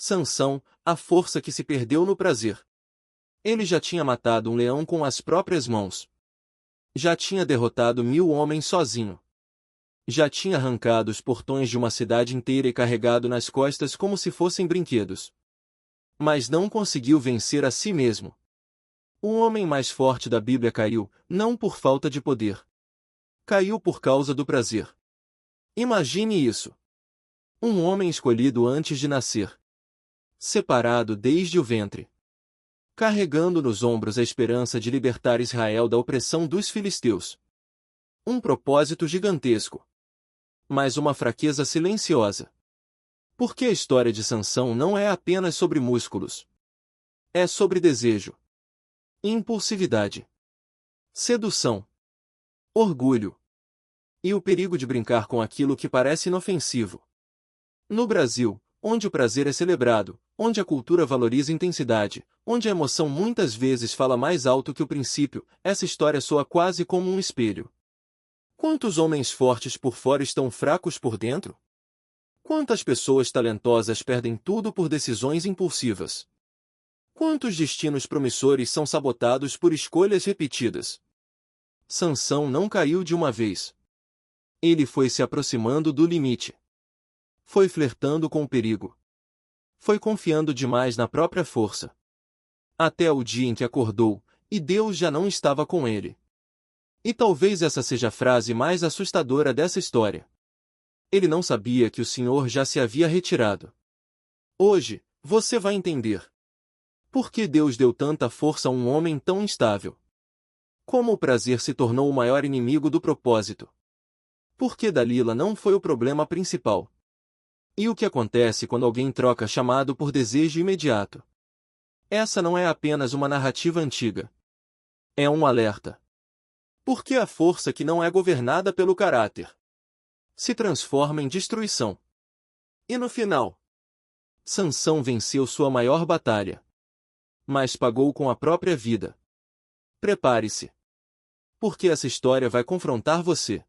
Sansão, a força que se perdeu no prazer. Ele já tinha matado um leão com as próprias mãos. Já tinha derrotado 1000 homens sozinho. Já tinha arrancado os portões de uma cidade inteira e carregado nas costas como se fossem brinquedos. Mas não conseguiu vencer a si mesmo. O homem mais forte da Bíblia caiu, não por falta de poder. Caiu por causa do prazer. Imagine isso. Um homem escolhido antes de nascer. Separado desde o ventre. Carregando nos ombros a esperança de libertar Israel da opressão dos filisteus. Um propósito gigantesco. Mas uma fraqueza silenciosa. Porque a história de Sansão não é apenas sobre músculos. É sobre desejo. Impulsividade. Sedução. Orgulho. E o perigo de brincar com aquilo que parece inofensivo. No Brasil, onde o prazer é celebrado, onde a cultura valoriza intensidade, onde a emoção muitas vezes fala mais alto que o princípio, essa história soa quase como um espelho. Quantos homens fortes por fora estão fracos por dentro? Quantas pessoas talentosas perdem tudo por decisões impulsivas? Quantos destinos promissores são sabotados por escolhas repetidas? Sansão não caiu de uma vez. Ele foi se aproximando do limite. Foi flertando com o perigo. Foi confiando demais na própria força. Até o dia em que acordou, e Deus já não estava com ele. E talvez essa seja a frase mais assustadora dessa história. Ele não sabia que o Senhor já se havia retirado. Hoje, você vai entender. Por que Deus deu tanta força a um homem tão instável? Como o prazer se tornou o maior inimigo do propósito? Por que Dalila não foi o problema principal? E o que acontece quando alguém troca chamado por desejo imediato? Essa não é apenas uma narrativa antiga. É um alerta. Por que a força que não é governada pelo caráter se transforma em destruição? E no final, Sansão venceu sua maior batalha. Mas pagou com a própria vida. Prepare-se. Porque essa história vai confrontar você.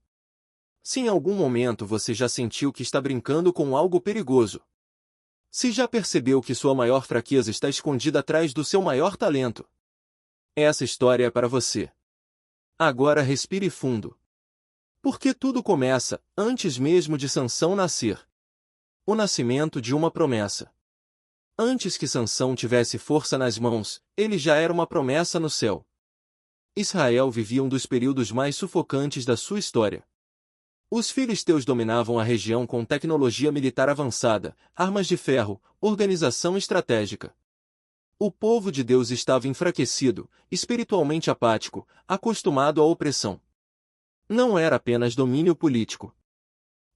Se em algum momento você já sentiu que está brincando com algo perigoso. Se já percebeu que sua maior fraqueza está escondida atrás do seu maior talento. Essa história é para você. Agora respire fundo. Porque tudo começa, antes mesmo de Sansão nascer. O nascimento de uma promessa. Antes que Sansão tivesse força nas mãos, ele já era uma promessa no céu. Israel vivia um dos períodos mais sufocantes da sua história. Os filisteus dominavam a região com tecnologia militar avançada, armas de ferro, organização estratégica. O povo de Deus estava enfraquecido, espiritualmente apático, acostumado à opressão. Não era apenas domínio político.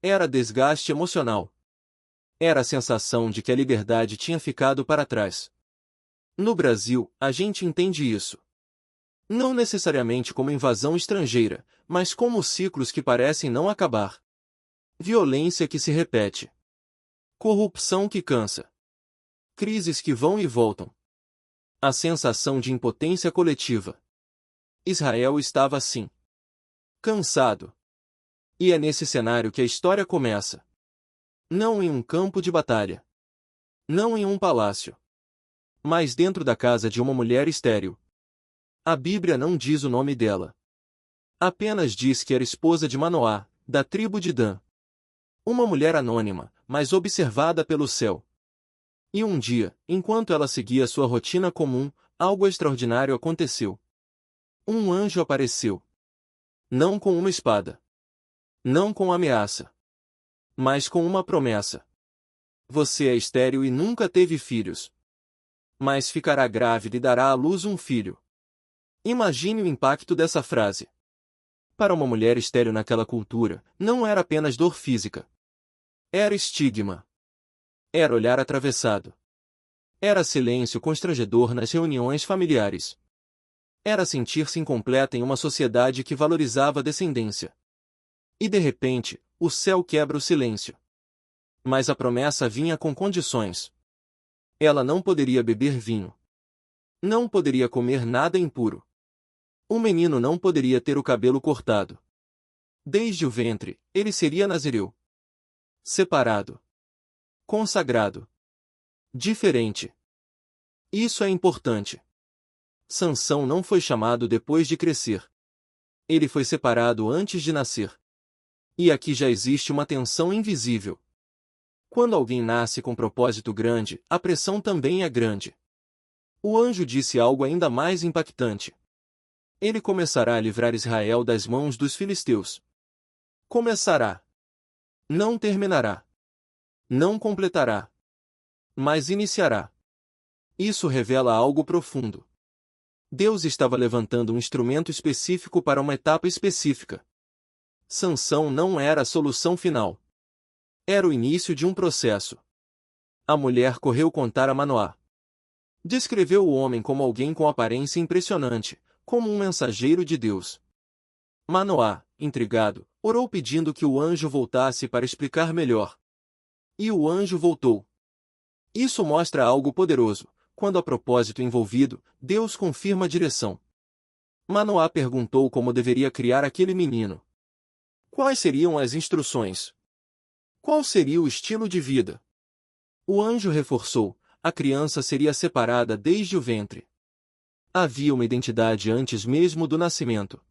Era desgaste emocional. Era a sensação de que a liberdade tinha ficado para trás. No Brasil, a gente entende isso. Não necessariamente como invasão estrangeira, mas como ciclos que parecem não acabar. Violência que se repete. Corrupção que cansa. Crises que vão e voltam. A sensação de impotência coletiva. Israel estava assim. Cansado. E é nesse cenário que a história começa. Não em um campo de batalha. Não em um palácio. Mas dentro da casa de uma mulher estéril. A Bíblia não diz o nome dela. Apenas diz que era esposa de Manoá, da tribo de Dan. Uma mulher anônima, mas observada pelo céu. E um dia, enquanto ela seguia sua rotina comum, algo extraordinário aconteceu. Um anjo apareceu. Não com uma espada. Não com ameaça. Mas com uma promessa. Você é estéril e nunca teve filhos. Mas ficará grávida e dará à luz um filho. Imagine o impacto dessa frase. Para uma mulher estéril naquela cultura, não era apenas dor física. Era estigma. Era olhar atravessado. Era silêncio constrangedor nas reuniões familiares. Era sentir-se incompleta em uma sociedade que valorizava a descendência. E de repente, o céu quebra o silêncio. Mas a promessa vinha com condições. Ela não poderia beber vinho. Não poderia comer nada impuro. O menino não poderia ter o cabelo cortado. Desde o ventre, ele seria nazireu. Separado. Consagrado. Diferente. Isso é importante. Sansão não foi chamado depois de crescer. Ele foi separado antes de nascer. E aqui já existe uma tensão invisível. Quando alguém nasce com propósito grande, a pressão também é grande. O anjo disse algo ainda mais impactante. Ele começará a livrar Israel das mãos dos filisteus. Começará. Não terminará. Não completará. Mas iniciará. Isso revela algo profundo. Deus estava levantando um instrumento específico para uma etapa específica. Sansão não era a solução final. Era o início de um processo. A mulher correu contar a Manoá. Descreveu o homem como alguém com aparência impressionante, como um mensageiro de Deus. Manoá, intrigado, orou pedindo que o anjo voltasse para explicar melhor. E o anjo voltou. Isso mostra algo poderoso. Quando há propósito envolvido, Deus confirma a direção. Manoá perguntou como deveria criar aquele menino. Quais seriam as instruções? Qual seria o estilo de vida? O anjo reforçou: a criança seria separada desde o ventre. Havia uma identidade antes mesmo do nascimento.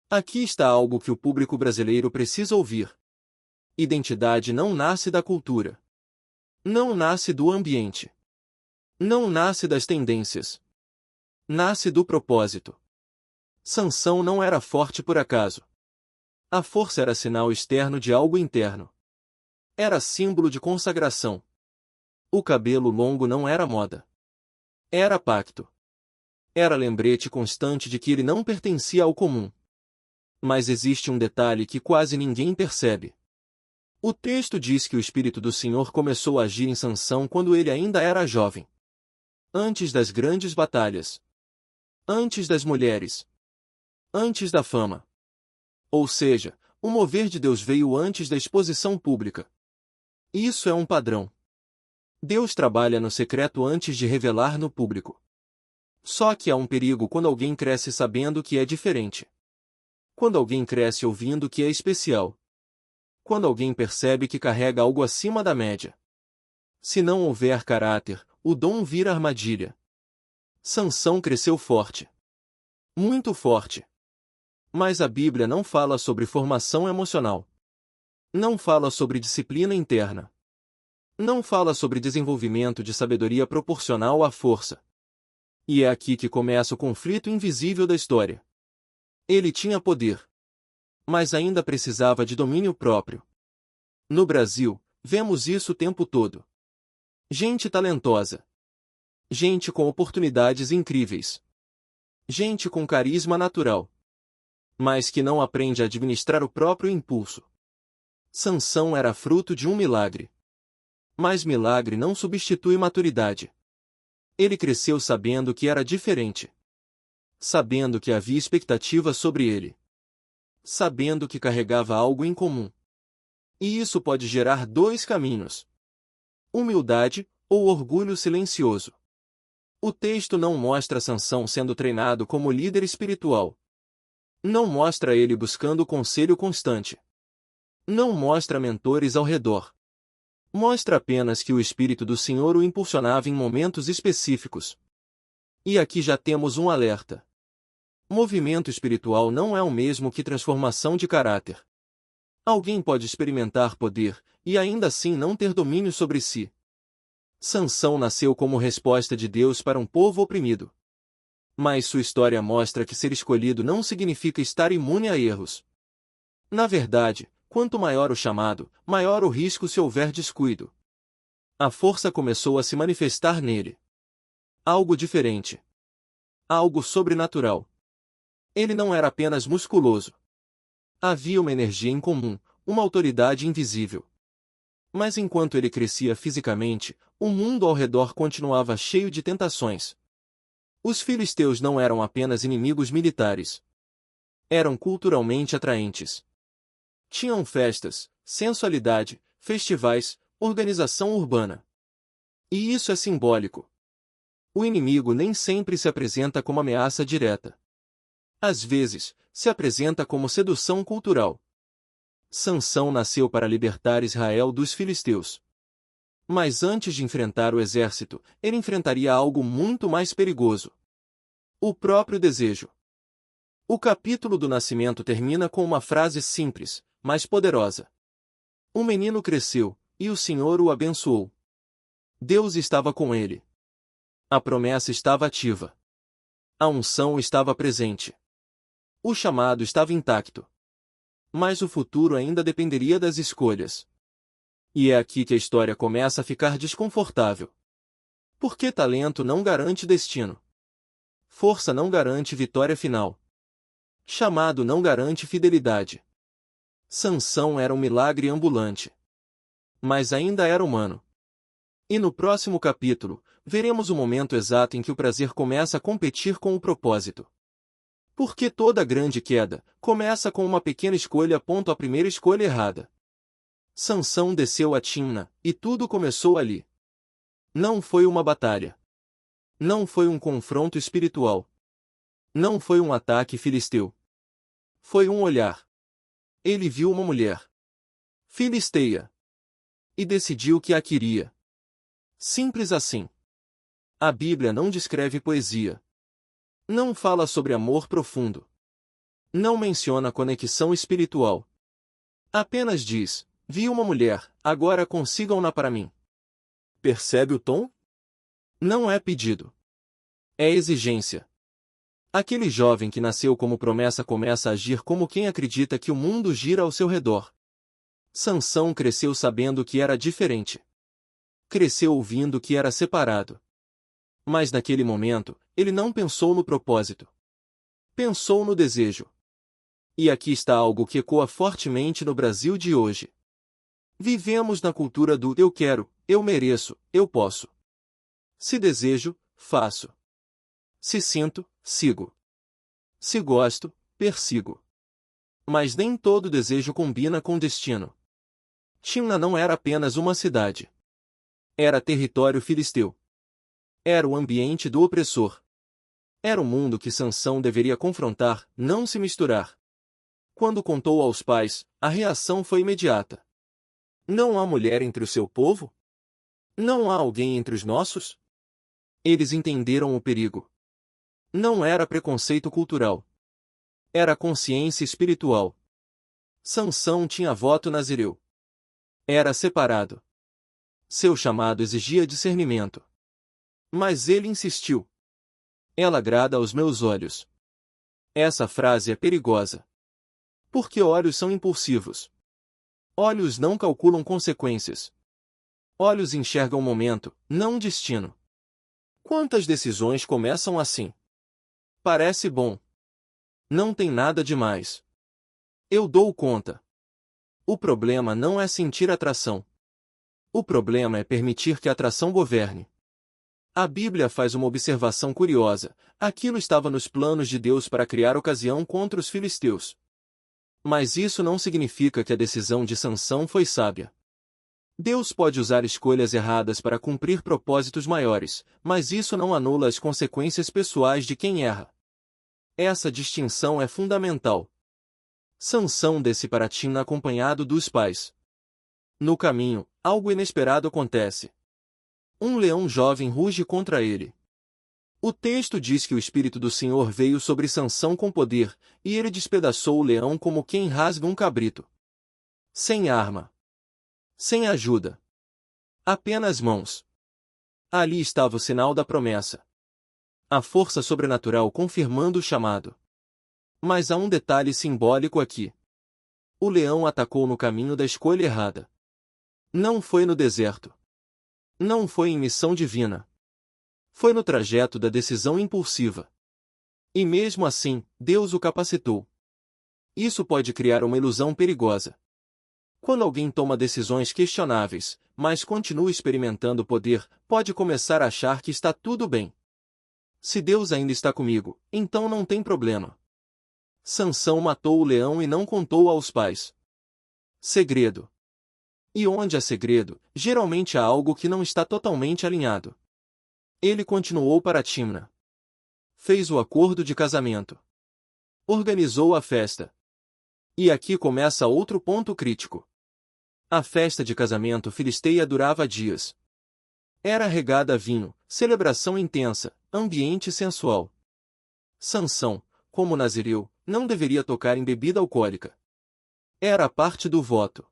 Aqui está algo que o público brasileiro precisa ouvir. Identidade não nasce da cultura. Não nasce do ambiente. Não nasce das tendências. Nasce do propósito. Sansão não era forte por acaso. A força era sinal externo de algo interno. Era símbolo de consagração. O cabelo longo não era moda. Era pacto. Era lembrete constante de que ele não pertencia ao comum. Mas existe um detalhe que quase ninguém percebe. O texto diz que o Espírito do Senhor começou a agir em Sansão quando ele ainda era jovem. Antes das grandes batalhas. Antes das mulheres. Antes da fama. Ou seja, o mover de Deus veio antes da exposição pública. Isso é um padrão. Deus trabalha no secreto antes de revelar no público. Só que há um perigo quando alguém cresce sabendo que é diferente. Quando alguém cresce ouvindo que é especial. Quando alguém percebe que carrega algo acima da média. Se não houver caráter, o dom vira armadilha. Sansão cresceu forte. Muito forte. Mas a Bíblia não fala sobre formação emocional. Não fala sobre disciplina interna. Não fala sobre desenvolvimento de sabedoria proporcional à força. E é aqui que começa o conflito invisível da história. Ele tinha poder. Mas ainda precisava de domínio próprio. No Brasil, vemos isso o tempo todo. Gente talentosa. Gente com oportunidades incríveis. Gente com carisma natural. Mas que não aprende a administrar o próprio impulso. Sansão era fruto de um milagre. Mas milagre não substitui maturidade. Ele cresceu sabendo que era diferente. Sabendo que havia expectativa sobre ele. Sabendo que carregava algo em comum. E isso pode gerar dois caminhos. Humildade ou orgulho silencioso. O texto não mostra Sansão sendo treinado como líder espiritual. Não mostra ele buscando conselho constante. Não mostra mentores ao redor. Mostra apenas que o Espírito do Senhor o impulsionava em momentos específicos. E aqui já temos um alerta. Movimento espiritual não é o mesmo que transformação de caráter. Alguém pode experimentar poder, e ainda assim não ter domínio sobre si. Sansão nasceu como resposta de Deus para um povo oprimido. Mas sua história mostra que ser escolhido não significa estar imune a erros. Na verdade, quanto maior o chamado, maior o risco se houver descuido. A força começou a se manifestar nele. Algo diferente. Algo sobrenatural. Ele não era apenas musculoso. Havia uma energia incomum, uma autoridade invisível. Mas enquanto ele crescia fisicamente, o mundo ao redor continuava cheio de tentações. Os filisteus não eram apenas inimigos militares. Eram culturalmente atraentes. Tinham festas, sensualidade, festivais, organização urbana. E isso é simbólico. O inimigo nem sempre se apresenta como ameaça direta. Às vezes, se apresenta como sedução cultural. Sansão nasceu para libertar Israel dos filisteus. Mas antes de enfrentar o exército, ele enfrentaria algo muito mais perigoso: o próprio desejo. O capítulo do nascimento termina com uma frase simples, mas poderosa. O menino cresceu, e o Senhor o abençoou. Deus estava com ele. A promessa estava ativa. A unção estava presente. O chamado estava intacto. Mas o futuro ainda dependeria das escolhas. E é aqui que a história começa a ficar desconfortável. Porque talento não garante destino. Força não garante vitória final. Chamado não garante fidelidade. Sansão era um milagre ambulante. Mas ainda era humano. E no próximo capítulo, veremos o momento exato em que o prazer começa a competir com o propósito. Porque toda grande queda começa com uma pequena escolha. A primeira escolha errada. Sansão desceu a Timna, e tudo começou ali. Não foi uma batalha. Não foi um confronto espiritual. Não foi um ataque filisteu. Foi um olhar. Ele viu uma mulher filisteia e decidiu que a queria. Simples assim. A Bíblia não descreve poesia. Não fala sobre amor profundo. Não menciona conexão espiritual. Apenas diz: vi uma mulher, agora consigam-na para mim. Percebe o tom? Não é pedido. É exigência. Aquele jovem que nasceu como promessa começa a agir como quem acredita que o mundo gira ao seu redor. Sansão cresceu sabendo que era diferente. Cresceu ouvindo que era separado. Mas naquele momento, ele não pensou no propósito. Pensou no desejo. E aqui está algo que ecoa fortemente no Brasil de hoje. Vivemos na cultura do eu quero, eu mereço, eu posso. Se desejo, faço. Se sinto, sigo. Se gosto, persigo. Mas nem todo desejo combina com destino. Timna não era apenas uma cidade. Era território filisteu. Era o ambiente do opressor. Era o mundo que Sansão deveria confrontar, não se misturar. Quando contou aos pais, a reação foi imediata. Não há mulher entre o seu povo? Não há alguém entre os nossos? Eles entenderam o perigo. Não era preconceito cultural. Era consciência espiritual. Sansão tinha voto nazireu. Era separado. Seu chamado exigia discernimento. Mas ele insistiu. Ela agrada aos meus olhos. Essa frase é perigosa. Porque olhos são impulsivos. Olhos não calculam consequências. Olhos enxergam o momento, não o destino. Quantas decisões começam assim? Parece bom. Não tem nada demais. Eu dou conta. O problema não é sentir atração. O problema é permitir que a atração governe. A Bíblia faz uma observação curiosa: aquilo estava nos planos de Deus para criar ocasião contra os filisteus. Mas isso não significa que a decisão de Sansão foi sábia. Deus pode usar escolhas erradas para cumprir propósitos maiores, mas isso não anula as consequências pessoais de quem erra. Essa distinção é fundamental. Sansão desce para Timna acompanhado dos pais. No caminho, algo inesperado acontece. Um leão jovem ruge contra ele. O texto diz que o Espírito do Senhor veio sobre Sansão com poder, e ele despedaçou o leão como quem rasga um cabrito. Sem arma. Sem ajuda. Apenas mãos. Ali estava o sinal da promessa. A força sobrenatural confirmando o chamado. Mas há um detalhe simbólico aqui. O leão atacou no caminho da escolha errada. Não foi no deserto. Não foi em missão divina. Foi no trajeto da decisão impulsiva. E mesmo assim, Deus o capacitou. Isso pode criar uma ilusão perigosa. Quando alguém toma decisões questionáveis, mas continua experimentando poder, pode começar a achar que está tudo bem. Se Deus ainda está comigo, então não tem problema. Sansão matou o leão e não contou aos pais. Segredo. E onde há segredo, geralmente há algo que não está totalmente alinhado. Ele continuou para Timna. Fez o acordo de casamento. Organizou a festa. E aqui começa outro ponto crítico. A festa de casamento filisteia durava dias. Era regada a vinho, celebração intensa, ambiente sensual. Sansão, como nazireu, não deveria tocar em bebida alcoólica. Era parte do voto.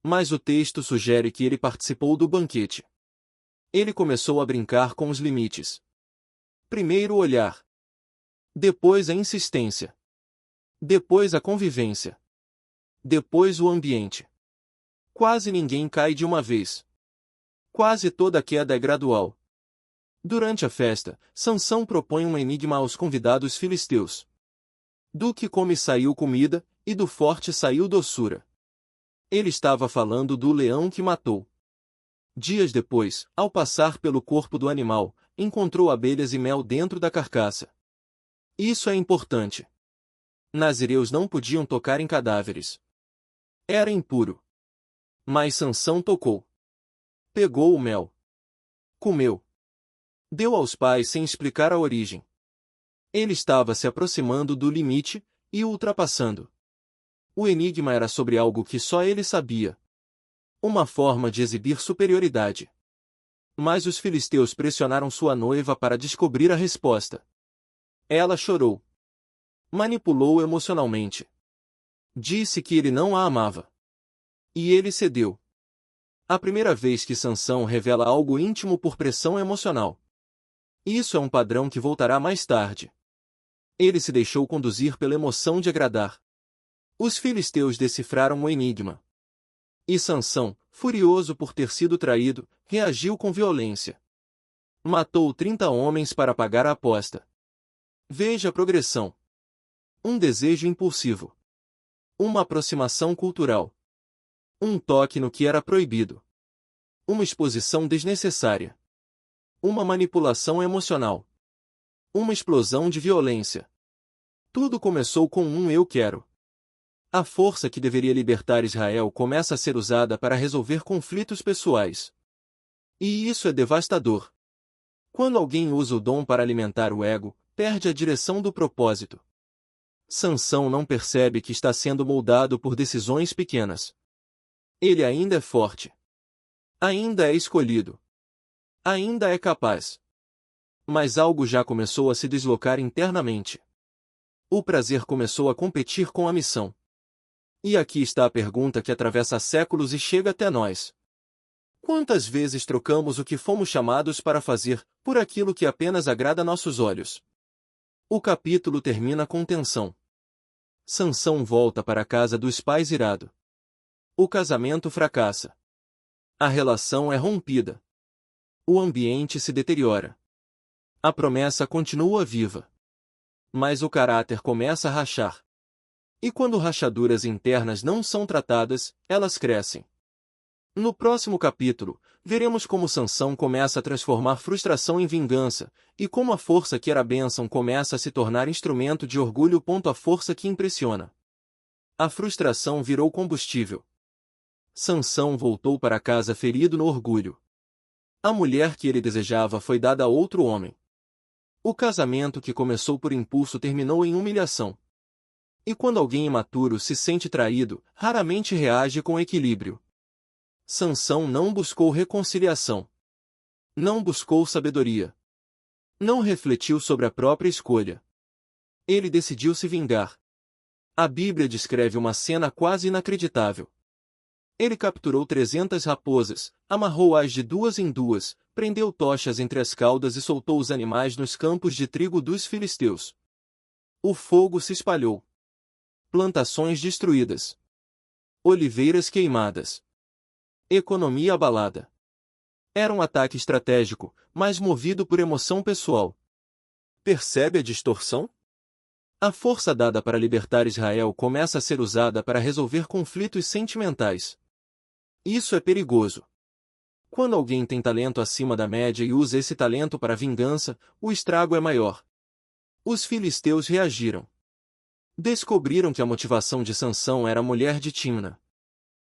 Mas o texto sugere que ele participou do banquete. Ele começou a brincar com os limites. Primeiro o olhar. Depois a insistência. Depois a convivência. Depois o ambiente. Quase ninguém cai de uma vez. Quase toda queda é gradual. Durante a festa, Sansão propõe um enigma aos convidados filisteus. Do que come saiu comida, e do forte saiu doçura. Ele estava falando do leão que matou. Dias depois, ao passar pelo corpo do animal, encontrou abelhas e mel dentro da carcaça. Isso é importante. Nazireus não podiam tocar em cadáveres. Era impuro. Mas Sansão tocou. Pegou o mel. Comeu. Deu aos pais sem explicar a origem. Ele estava se aproximando do limite, e o ultrapassando. O enigma era sobre algo que só ele sabia. Uma forma de exibir superioridade. Mas os filisteus pressionaram sua noiva para descobrir a resposta. Ela chorou. Manipulou emocionalmente. Disse que ele não a amava. E ele cedeu. A primeira vez que Sansão revela algo íntimo por pressão emocional. Isso é um padrão que voltará mais tarde. Ele se deixou conduzir pela emoção de agradar. Os filisteus decifraram o enigma. E Sansão, furioso por ter sido traído, reagiu com violência. Matou 30 homens para pagar a aposta. Veja a progressão. Um desejo impulsivo. Uma aproximação cultural. Um toque no que era proibido. Uma exposição desnecessária. Uma manipulação emocional. Uma explosão de violência. Tudo começou com um eu quero. A força que deveria libertar Israel começa a ser usada para resolver conflitos pessoais. E isso é devastador. Quando alguém usa o dom para alimentar o ego, perde a direção do propósito. Sansão não percebe que está sendo moldado por decisões pequenas. Ele ainda é forte. Ainda é escolhido. Ainda é capaz. Mas algo já começou a se deslocar internamente. O prazer começou a competir com a missão. E aqui está a pergunta que atravessa séculos e chega até nós. Quantas vezes trocamos o que fomos chamados para fazer, por aquilo que apenas agrada nossos olhos? O capítulo termina com tensão. Sansão volta para a casa dos pais irado. O casamento fracassa. A relação é rompida. O ambiente se deteriora. A promessa continua viva. Mas o caráter começa a rachar. E quando rachaduras internas não são tratadas, elas crescem. No próximo capítulo, veremos como Sansão começa a transformar frustração em vingança, e como a força que era bênção começa a se tornar instrumento de orgulho. A força que impressiona. A frustração virou combustível. Sansão voltou para casa ferido no orgulho. A mulher que ele desejava foi dada a outro homem. O casamento que começou por impulso terminou em humilhação. E quando alguém imaturo se sente traído, raramente reage com equilíbrio. Sansão não buscou reconciliação. Não buscou sabedoria. Não refletiu sobre a própria escolha. Ele decidiu se vingar. A Bíblia descreve uma cena quase inacreditável. Ele capturou 300 raposas, amarrou-as de duas em duas, prendeu tochas entre as caudas e soltou os animais nos campos de trigo dos filisteus. O fogo se espalhou. Plantações destruídas. Oliveiras queimadas. Economia abalada. Era um ataque estratégico, mas movido por emoção pessoal. Percebe a distorção? A força dada para libertar Israel começa a ser usada para resolver conflitos sentimentais. Isso é perigoso. Quando alguém tem talento acima da média e usa esse talento para vingança, o estrago é maior. Os filisteus reagiram. Descobriram que a motivação de Sansão era a mulher de Timna.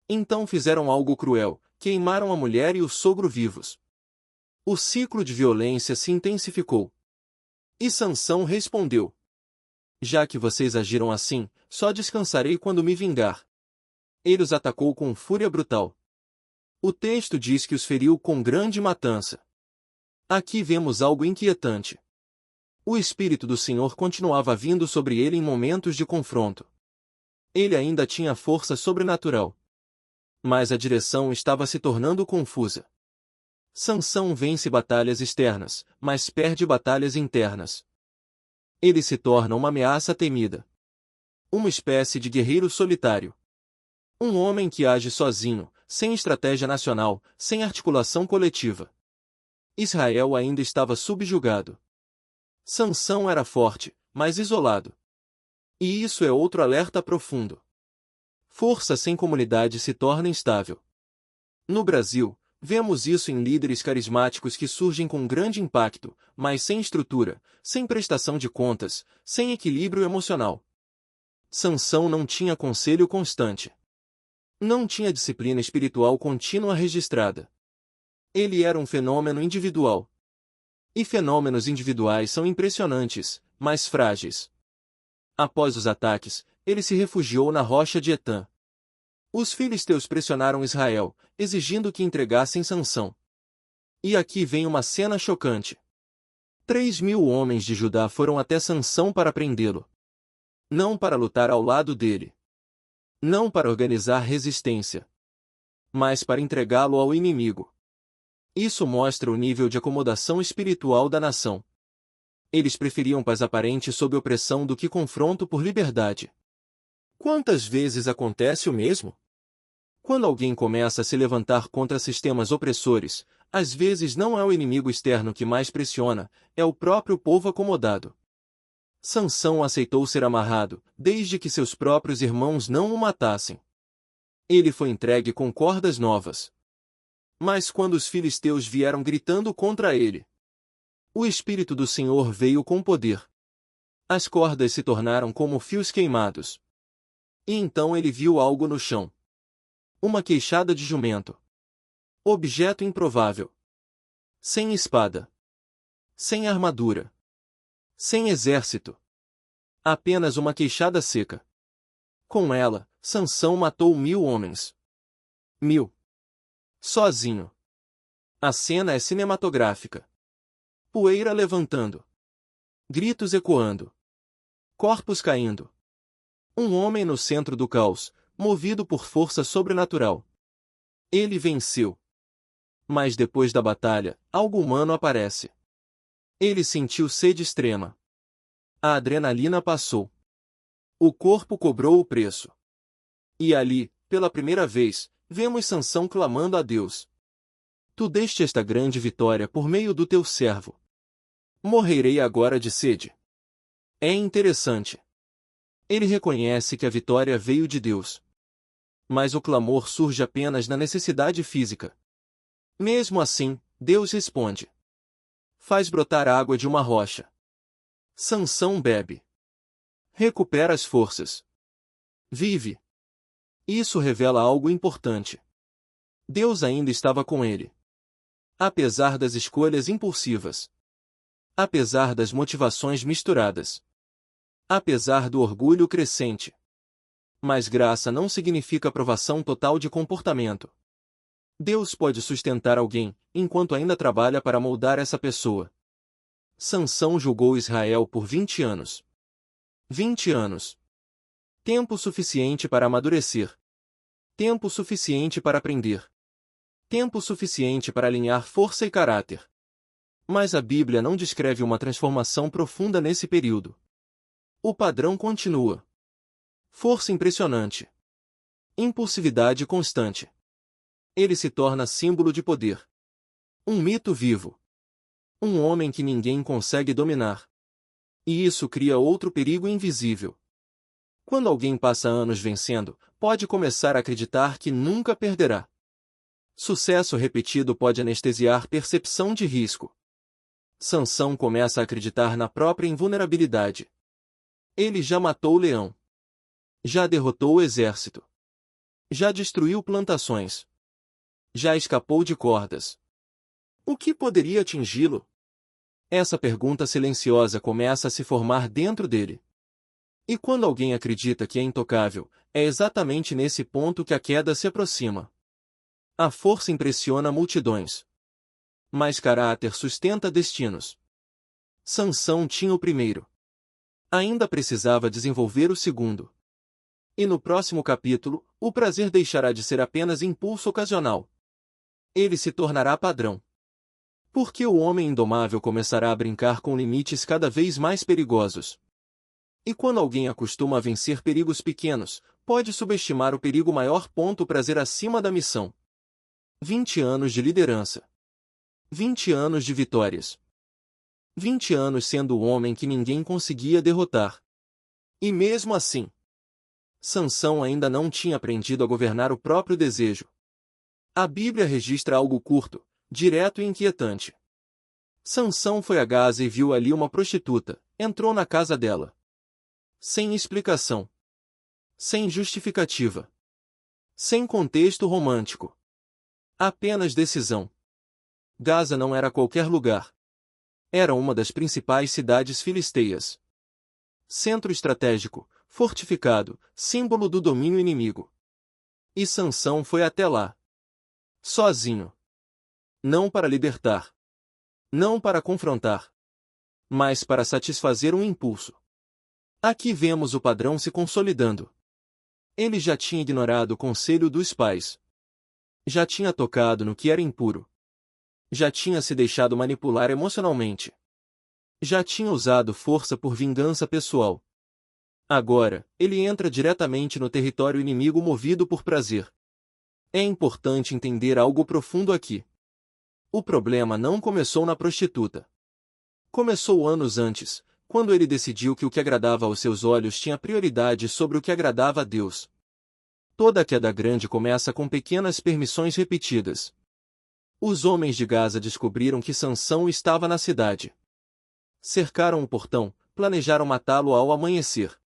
Então fizeram algo cruel, queimaram a mulher e o sogro vivos. O ciclo de violência se intensificou. E Sansão respondeu: já que vocês agiram assim, só descansarei quando me vingar. Ele os atacou com fúria brutal. O texto diz que os feriu com grande matança. Aqui vemos algo inquietante. O Espírito do Senhor continuava vindo sobre ele em momentos de confronto. Ele ainda tinha força sobrenatural. Mas a direção estava se tornando confusa. Sansão vence batalhas externas, mas perde batalhas internas. Ele se torna uma ameaça temida. Uma espécie de guerreiro solitário. Um homem que age sozinho, sem estratégia nacional, sem articulação coletiva. Israel ainda estava subjugado. Sansão era forte, mas isolado. E isso é outro alerta profundo. Força sem comunidade se torna instável. No Brasil, vemos isso em líderes carismáticos que surgem com grande impacto, mas sem estrutura, sem prestação de contas, sem equilíbrio emocional. Sansão não tinha conselho constante. Não tinha disciplina espiritual contínua registrada. Ele era um fenômeno individual. E fenômenos individuais são impressionantes, mas frágeis. Após os ataques, ele se refugiou na rocha de Etã. Os filisteus pressionaram Israel, exigindo que entregassem Sansão. E aqui vem uma cena chocante. 3.000 homens de Judá foram até Sansão para prendê-lo. Não para lutar ao lado dele. Não para organizar resistência. Mas para entregá-lo ao inimigo. Isso mostra o nível de acomodação espiritual da nação. Eles preferiam paz aparente sob opressão do que confronto por liberdade. Quantas vezes acontece o mesmo? Quando alguém começa a se levantar contra sistemas opressores, às vezes não é o inimigo externo que mais pressiona, é o próprio povo acomodado. Sansão aceitou ser amarrado, desde que seus próprios irmãos não o matassem. Ele foi entregue com cordas novas. Mas quando os filisteus vieram gritando contra ele, o Espírito do Senhor veio com poder. As cordas se tornaram como fios queimados. E então ele viu algo no chão. Uma queixada de jumento. Objeto improvável. Sem espada. Sem armadura. Sem exército. Apenas uma queixada seca. Com ela, Sansão matou 1.000 homens. 1.000. Sozinho. A cena é cinematográfica. Poeira levantando. Gritos ecoando. Corpos caindo. Um homem no centro do caos, movido por força sobrenatural. Ele venceu. Mas depois da batalha, algo humano aparece. Ele sentiu sede extrema. A adrenalina passou. O corpo cobrou o preço. E ali, pela primeira vez, vemos Sansão clamando a Deus. Tu deste esta grande vitória por meio do teu servo. Morrerei agora de sede. É interessante. Ele reconhece que a vitória veio de Deus. Mas o clamor surge apenas na necessidade física. Mesmo assim, Deus responde. Faz brotar água de uma rocha. Sansão bebe. Recupera as forças. Vive. Isso revela algo importante. Deus ainda estava com ele. Apesar das escolhas impulsivas. Apesar das motivações misturadas. Apesar do orgulho crescente. Mas graça não significa aprovação total de comportamento. Deus pode sustentar alguém, enquanto ainda trabalha para moldar essa pessoa. Sansão julgou Israel por 20 anos. 20 anos. Tempo suficiente para amadurecer. Tempo suficiente para aprender. Tempo suficiente para alinhar força e caráter. Mas a Bíblia não descreve uma transformação profunda nesse período. O padrão continua. Força impressionante. Impulsividade constante. Ele se torna símbolo de poder. Um mito vivo. Um homem que ninguém consegue dominar. E isso cria outro perigo invisível. Quando alguém passa anos vencendo, pode começar a acreditar que nunca perderá. Sucesso repetido pode anestesiar percepção de risco. Sansão começa a acreditar na própria invulnerabilidade. Ele já matou o leão. Já derrotou o exército. Já destruiu plantações. Já escapou de cordas. O que poderia atingi-lo? Essa pergunta silenciosa começa a se formar dentro dele. E quando alguém acredita que é intocável, é exatamente nesse ponto que a queda se aproxima. A força impressiona multidões, mas caráter sustenta destinos. Sansão tinha o primeiro. Ainda precisava desenvolver o segundo. E no próximo capítulo, o prazer deixará de ser apenas impulso ocasional. Ele se tornará padrão. Porque o homem indomável começará a brincar com limites cada vez mais perigosos. E quando alguém acostuma a vencer perigos pequenos, pode subestimar o perigo maior. O prazer acima da missão. 20 anos de liderança. 20 anos de vitórias. 20 anos sendo o homem que ninguém conseguia derrotar. E mesmo assim, Sansão ainda não tinha aprendido a governar o próprio desejo. A Bíblia registra algo curto, direto e inquietante. Sansão foi a Gaza e viu ali uma prostituta, entrou na casa dela. Sem explicação. Sem justificativa. Sem contexto romântico. Apenas decisão. Gaza não era qualquer lugar. Era uma das principais cidades filisteias. Centro estratégico, fortificado, símbolo do domínio inimigo. E Sansão foi até lá. Sozinho. Não para libertar. Não para confrontar. Mas para satisfazer um impulso. Aqui vemos o padrão se consolidando. Ele já tinha ignorado o conselho dos pais. Já tinha tocado no que era impuro. Já tinha se deixado manipular emocionalmente. Já tinha usado força por vingança pessoal. Agora, ele entra diretamente no território inimigo movido por prazer. É importante entender algo profundo aqui. O problema não começou na prostituta. Começou anos antes, quando ele decidiu que o que agradava aos seus olhos tinha prioridade sobre o que agradava a Deus. Toda queda grande começa com pequenas permissões repetidas. Os homens de Gaza descobriram que Sansão estava na cidade. Cercaram o portão, planejaram matá-lo ao amanhecer.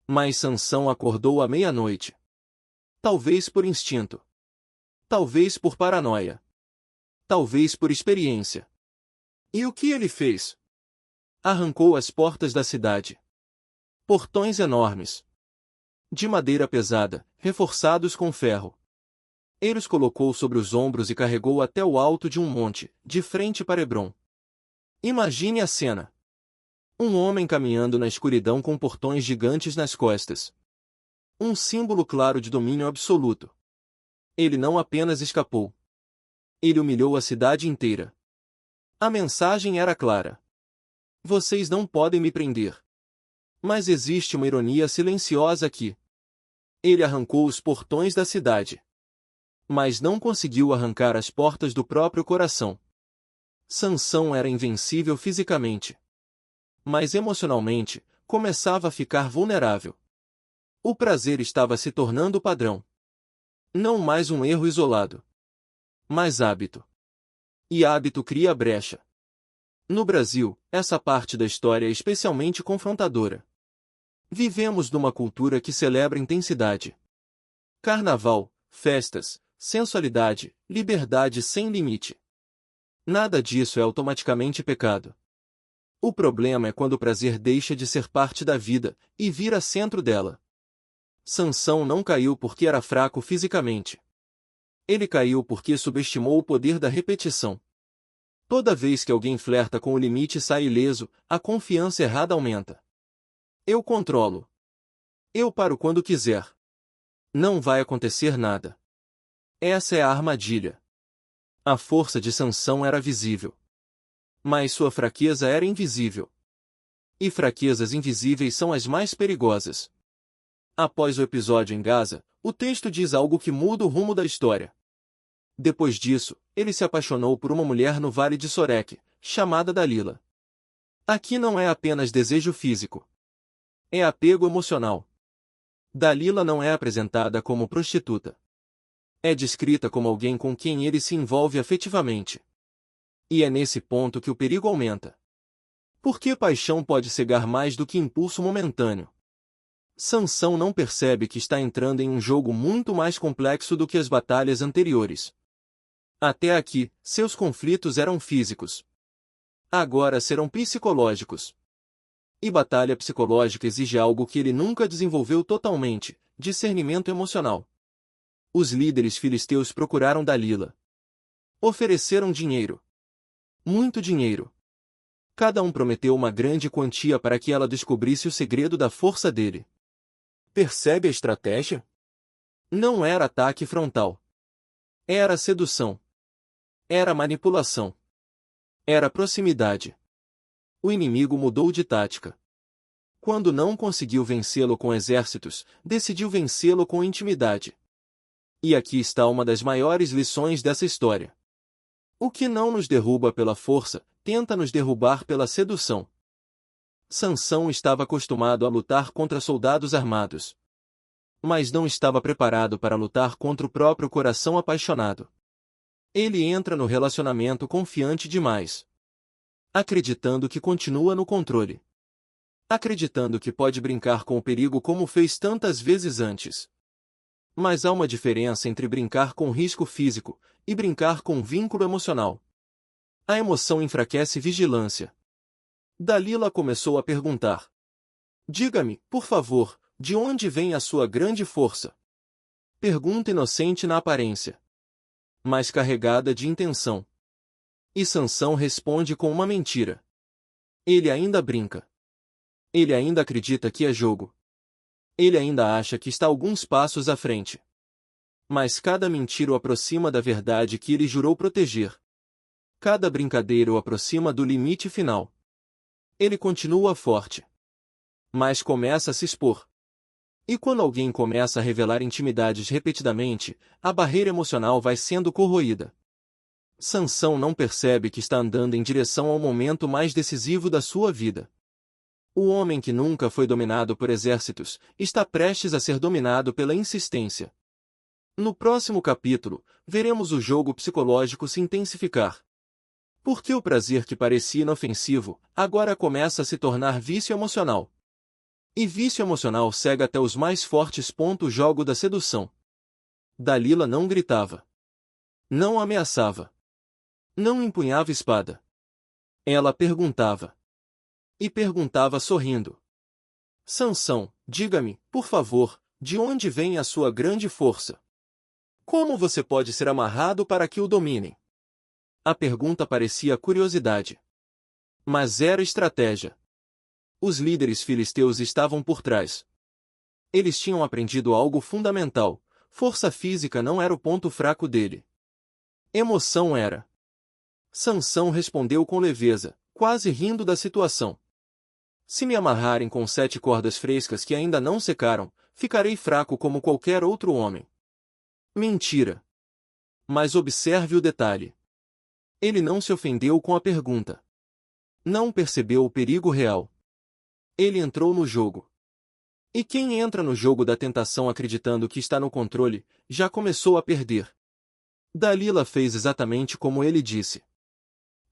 Mas Sansão acordou à meia-noite. Talvez por instinto. Talvez por paranoia. Talvez por experiência. E o que ele fez? Arrancou as portas da cidade. Portões enormes. De madeira pesada, reforçados com ferro. Ele os colocou sobre os ombros e carregou até o alto de um monte, de frente para Hebrom. Imagine a cena. Um homem caminhando na escuridão com portões gigantes nas costas. Um símbolo claro de domínio absoluto. Ele não apenas escapou. Ele humilhou a cidade inteira. A mensagem era clara. Vocês não podem me prender. Mas existe uma ironia silenciosa aqui. Ele arrancou os portões da cidade. Mas não conseguiu arrancar as portas do próprio coração. Sansão era invencível fisicamente. Mas emocionalmente, começava a ficar vulnerável. O prazer estava se tornando padrão. Não mais um erro isolado. Mas hábito. E hábito cria brecha. No Brasil, essa parte da história é especialmente confrontadora. Vivemos numa cultura que celebra intensidade. Carnaval, festas, sensualidade, liberdade sem limite. Nada disso é automaticamente pecado. O problema é quando o prazer deixa de ser parte da vida e vira centro dela. Sansão não caiu porque era fraco fisicamente. Ele caiu porque subestimou o poder da repetição. Toda vez que alguém flerta com o limite e sai ileso, a confiança errada aumenta. Eu controlo. Eu paro quando quiser. Não vai acontecer nada. Essa é a armadilha. A força de Sansão era visível. Mas sua fraqueza era invisível. E fraquezas invisíveis são as mais perigosas. Após o episódio em Gaza, o texto diz algo que muda o rumo da história. Depois disso, ele se apaixonou por uma mulher no Vale de Sorek, chamada Dalila. Aqui não é apenas desejo físico. É apego emocional. Dalila não é apresentada como prostituta. É descrita como alguém com quem ele se envolve afetivamente. E é nesse ponto que o perigo aumenta. Porque paixão pode cegar mais do que impulso momentâneo. Sansão não percebe que está entrando em um jogo muito mais complexo do que as batalhas anteriores. Até aqui, seus conflitos eram físicos. Agora serão psicológicos. E batalha psicológica exige algo que ele nunca desenvolveu totalmente: discernimento emocional. Os líderes filisteus procuraram Dalila. Ofereceram dinheiro. Muito dinheiro. Cada um prometeu uma grande quantia para que ela descobrisse o segredo da força dele. Percebe a estratégia? Não era ataque frontal. Era sedução. Era manipulação. Era proximidade. O inimigo mudou de tática. Quando não conseguiu vencê-lo com exércitos, decidiu vencê-lo com intimidade. E aqui está uma das maiores lições dessa história. O que não nos derruba pela força, tenta nos derrubar pela sedução. Sansão estava acostumado a lutar contra soldados armados. Mas não estava preparado para lutar contra o próprio coração apaixonado. Ele entra no relacionamento confiante demais. Acreditando que continua no controle. Acreditando que pode brincar com o perigo como fez tantas vezes antes. Mas há uma diferença entre brincar com risco físico e brincar com vínculo emocional. A emoção enfraquece vigilância. Dalila começou a perguntar. Diga-me, por favor, de onde vem a sua grande força? Pergunta inocente na aparência, mas carregada de intenção. E Sansão responde com uma mentira. Ele ainda brinca. Ele ainda acredita que é jogo. Ele ainda acha que está alguns passos à frente. Mas cada mentira o aproxima da verdade que ele jurou proteger. Cada brincadeira o aproxima do limite final. Ele continua forte. Mas começa a se expor. E quando alguém começa a revelar intimidades repetidamente, a barreira emocional vai sendo corroída. Sansão não percebe que está andando em direção ao momento mais decisivo da sua vida. O homem que nunca foi dominado por exércitos, está prestes a ser dominado pela insistência. No próximo capítulo, veremos o jogo psicológico se intensificar. Porque o prazer que parecia inofensivo, agora começa a se tornar vício emocional. E vício emocional cega até os mais fortes. Jogo da sedução. Dalila não gritava. Não ameaçava. Não empunhava espada. Ela perguntava. E perguntava sorrindo. Sansão, diga-me, por favor, de onde vem a sua grande força? Como você pode ser amarrado para que o dominem? A pergunta parecia curiosidade. Mas era estratégia. Os líderes filisteus estavam por trás. Eles tinham aprendido algo fundamental: força física não era o ponto fraco dele. Emoção era. Sansão respondeu com leveza, quase rindo da situação. Se me amarrarem com 7 cordas frescas que ainda não secaram, ficarei fraco como qualquer outro homem. Mentira. Mas observe o detalhe. Ele não se ofendeu com a pergunta. Não percebeu o perigo real. Ele entrou no jogo. E quem entra no jogo da tentação acreditando que está no controle, já começou a perder. Dalila fez exatamente como ele disse.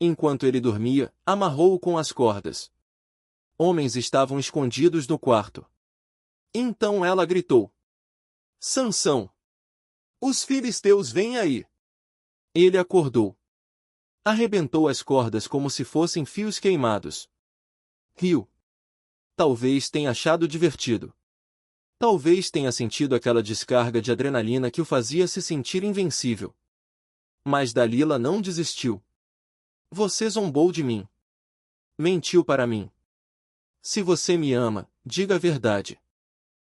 Enquanto ele dormia, amarrou-o com as cordas. Homens estavam escondidos no quarto. Então ela gritou. Sansão! Os filisteus vêm aí! Ele acordou. Arrebentou as cordas como se fossem fios queimados. Riu. Talvez tenha achado divertido. Talvez tenha sentido aquela descarga de adrenalina que o fazia se sentir invencível. Mas Dalila não desistiu. Você zombou de mim. Mentiu para mim. Se você me ama, diga a verdade.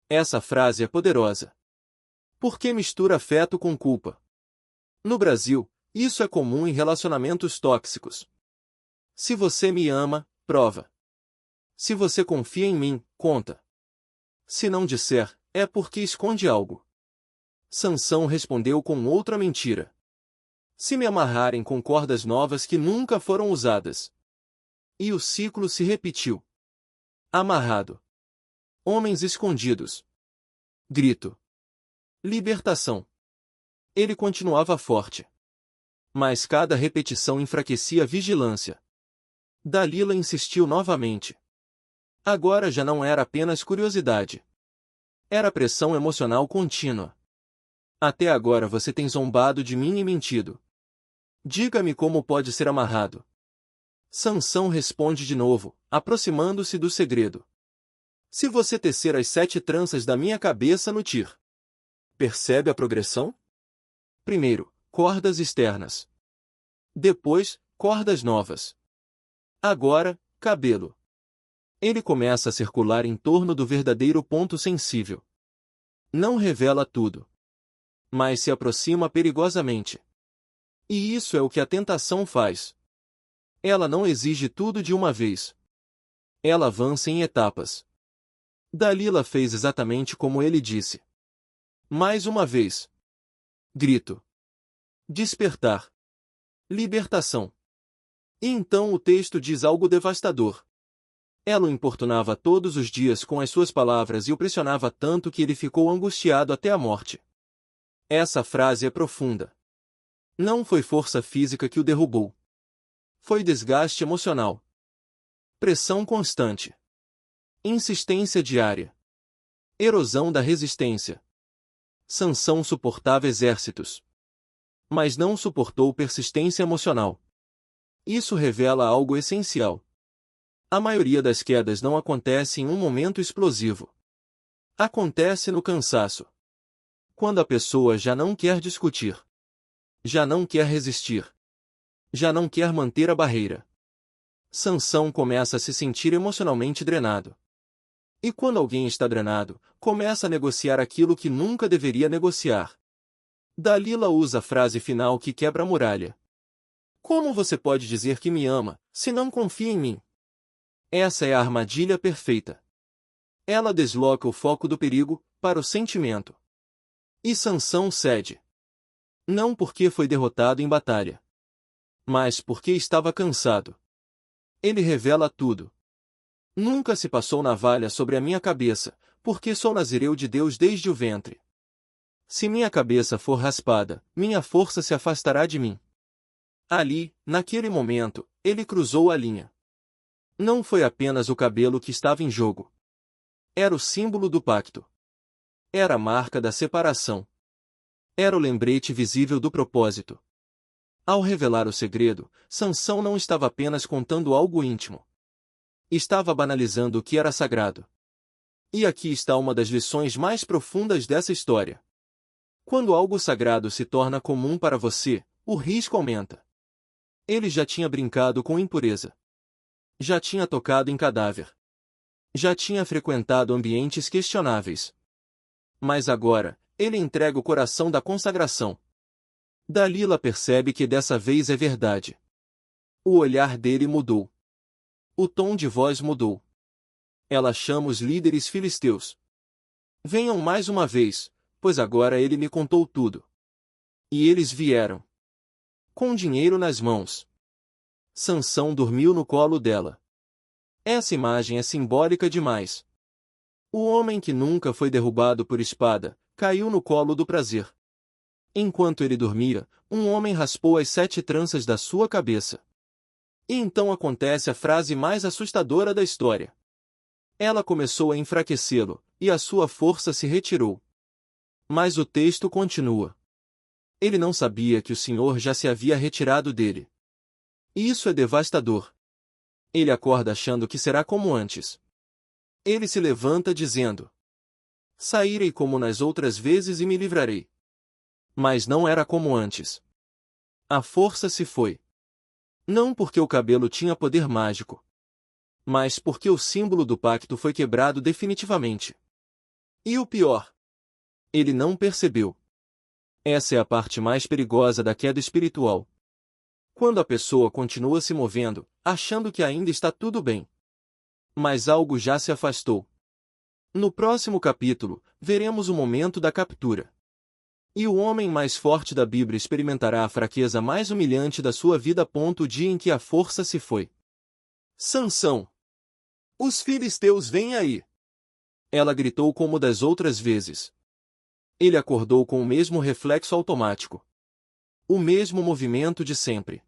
Essa frase é poderosa. Porque mistura afeto com culpa. No Brasil, isso é comum em relacionamentos tóxicos. Se você me ama, prova. Se você confia em mim, conta. Se não disser, é porque esconde algo. Sansão respondeu com outra mentira. Se me amarrarem com cordas novas que nunca foram usadas. E o ciclo se repetiu. Amarrado. Homens escondidos. Grito. Libertação. Ele continuava forte. Mas cada repetição enfraquecia a vigilância. Dalila insistiu novamente. Agora já não era apenas curiosidade. Era pressão emocional contínua. Até agora você tem zombado de mim e mentido. Diga-me como pode ser amarrado. Sansão responde de novo, aproximando-se do segredo. Se você tecer as 7 tranças da minha cabeça no tir. Percebe a progressão? Primeiro, cordas externas. Depois, cordas novas. Agora, cabelo. Ele começa a circular em torno do verdadeiro ponto sensível. Não revela tudo, mas se aproxima perigosamente. E isso é o que a tentação faz. Ela não exige tudo de uma vez. Ela avança em etapas. Dalila fez exatamente como ele disse. Mais uma vez. Grito. Despertar. Libertação. E então o texto diz algo devastador. Ela o importunava todos os dias com as suas palavras e o pressionava tanto que ele ficou angustiado até a morte. Essa frase é profunda. Não foi força física que o derrubou. Foi desgaste emocional. Pressão constante. Insistência diária. Erosão da resistência. Sansão suportava exércitos. Mas não suportou persistência emocional. Isso revela algo essencial. A maioria das quedas não acontece em um momento explosivo. Acontece no cansaço. Quando a pessoa já não quer discutir. Já não quer resistir. Já não quer manter a barreira. Sansão começa a se sentir emocionalmente drenado. E quando alguém está drenado, começa a negociar aquilo que nunca deveria negociar. Dalila usa a frase final que quebra a muralha. Como você pode dizer que me ama, se não confia em mim? Essa é a armadilha perfeita. Ela desloca o foco do perigo para o sentimento. E Sansão cede. Não porque foi derrotado em batalha, mas porque estava cansado. Ele revela tudo. Nunca se passou navalha sobre a minha cabeça, porque sou nazireu de Deus desde o ventre. Se minha cabeça for raspada, minha força se afastará de mim. Ali, naquele momento, ele cruzou a linha. Não foi apenas o cabelo que estava em jogo. Era o símbolo do pacto. Era a marca da separação. Era o lembrete visível do propósito. Ao revelar o segredo, Sansão não estava apenas contando algo íntimo. Estava banalizando o que era sagrado. E aqui está uma das lições mais profundas dessa história. Quando algo sagrado se torna comum para você, o risco aumenta. Ele já tinha brincado com impureza. Já tinha tocado em cadáver. Já tinha frequentado ambientes questionáveis. Mas agora, ele entrega o coração da consagração. Dalila percebe que dessa vez é verdade. O olhar dele mudou. O tom de voz mudou. Ela chama os líderes filisteus. Venham mais uma vez, pois agora ele me contou tudo. E eles vieram. Com dinheiro nas mãos. Sansão dormiu no colo dela. Essa imagem é simbólica demais. O homem que nunca foi derrubado por espada, caiu no colo do prazer. Enquanto ele dormia, um homem raspou as 7 tranças da sua cabeça. E então acontece a frase mais assustadora da história. Ela começou a enfraquecê-lo, e a sua força se retirou. Mas o texto continua. Ele não sabia que o Senhor já se havia retirado dele. Isso é devastador. Ele acorda achando que será como antes. Ele se levanta dizendo: sairei como nas outras vezes e me livrarei. Mas não era como antes. A força se foi. Não porque o cabelo tinha poder mágico, mas porque o símbolo do pacto foi quebrado definitivamente. E o pior, ele não percebeu. Essa é a parte mais perigosa da queda espiritual. Quando a pessoa continua se movendo, achando que ainda está tudo bem, mas algo já se afastou. No próximo capítulo, veremos o momento da captura. E o homem mais forte da Bíblia experimentará a fraqueza mais humilhante da sua vida. O dia em que a força se foi. Sansão! Os filisteus vêm aí! Ela gritou como das outras vezes. Ele acordou com o mesmo reflexo automático. O mesmo movimento de sempre.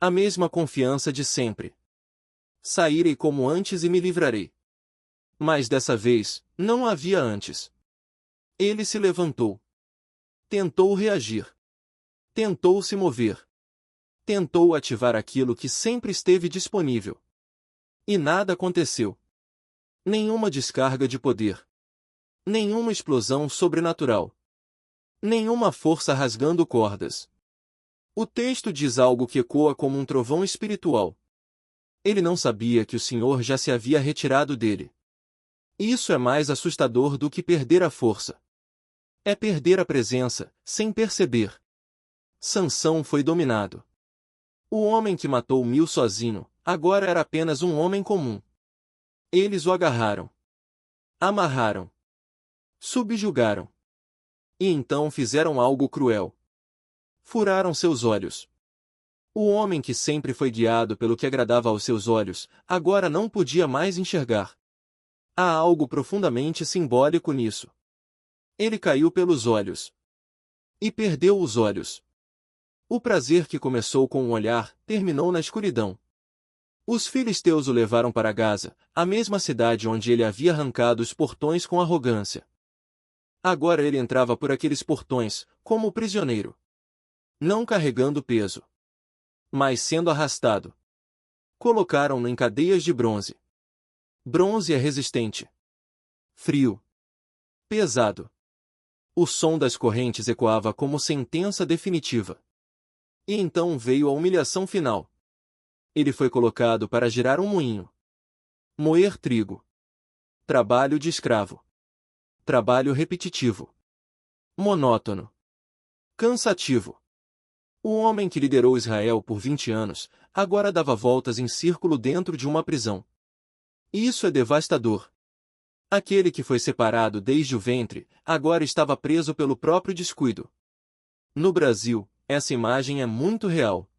A mesma confiança de sempre. Sairei como antes e me livrarei. Mas dessa vez, não havia antes. Ele se levantou. Tentou reagir. Tentou se mover. Tentou ativar aquilo que sempre esteve disponível. E nada aconteceu. Nenhuma descarga de poder. Nenhuma explosão sobrenatural. Nenhuma força rasgando cordas. O texto diz algo que ecoa como um trovão espiritual. Ele não sabia que o Senhor já se havia retirado dele. Isso é mais assustador do que perder a força. É perder a presença, sem perceber. Sansão foi dominado. O homem que matou 1000 sozinho, agora era apenas um homem comum. Eles o agarraram. Amarraram. Subjugaram. E então fizeram algo cruel. Furaram seus olhos. O homem que sempre foi guiado pelo que agradava aos seus olhos, agora não podia mais enxergar. Há algo profundamente simbólico nisso. Ele caiu pelos olhos. E perdeu os olhos. O prazer que começou com um olhar, terminou na escuridão. Os filisteus o levaram para Gaza, a mesma cidade onde ele havia arrancado os portões com arrogância. Agora ele entrava por aqueles portões, como prisioneiro. Não carregando peso, mas sendo arrastado. Colocaram-no em cadeias de bronze. Bronze é resistente. Frio. Pesado. O som das correntes ecoava como sentença definitiva. E então veio a humilhação final. Ele foi colocado para girar um moinho. Moer trigo. Trabalho de escravo. Trabalho repetitivo. Monótono. Cansativo. O homem que liderou Israel por 20 anos, agora dava voltas em círculo dentro de uma prisão. Isso é devastador. Aquele que foi separado desde o ventre, agora estava preso pelo próprio descuido. No Brasil, essa imagem é muito real.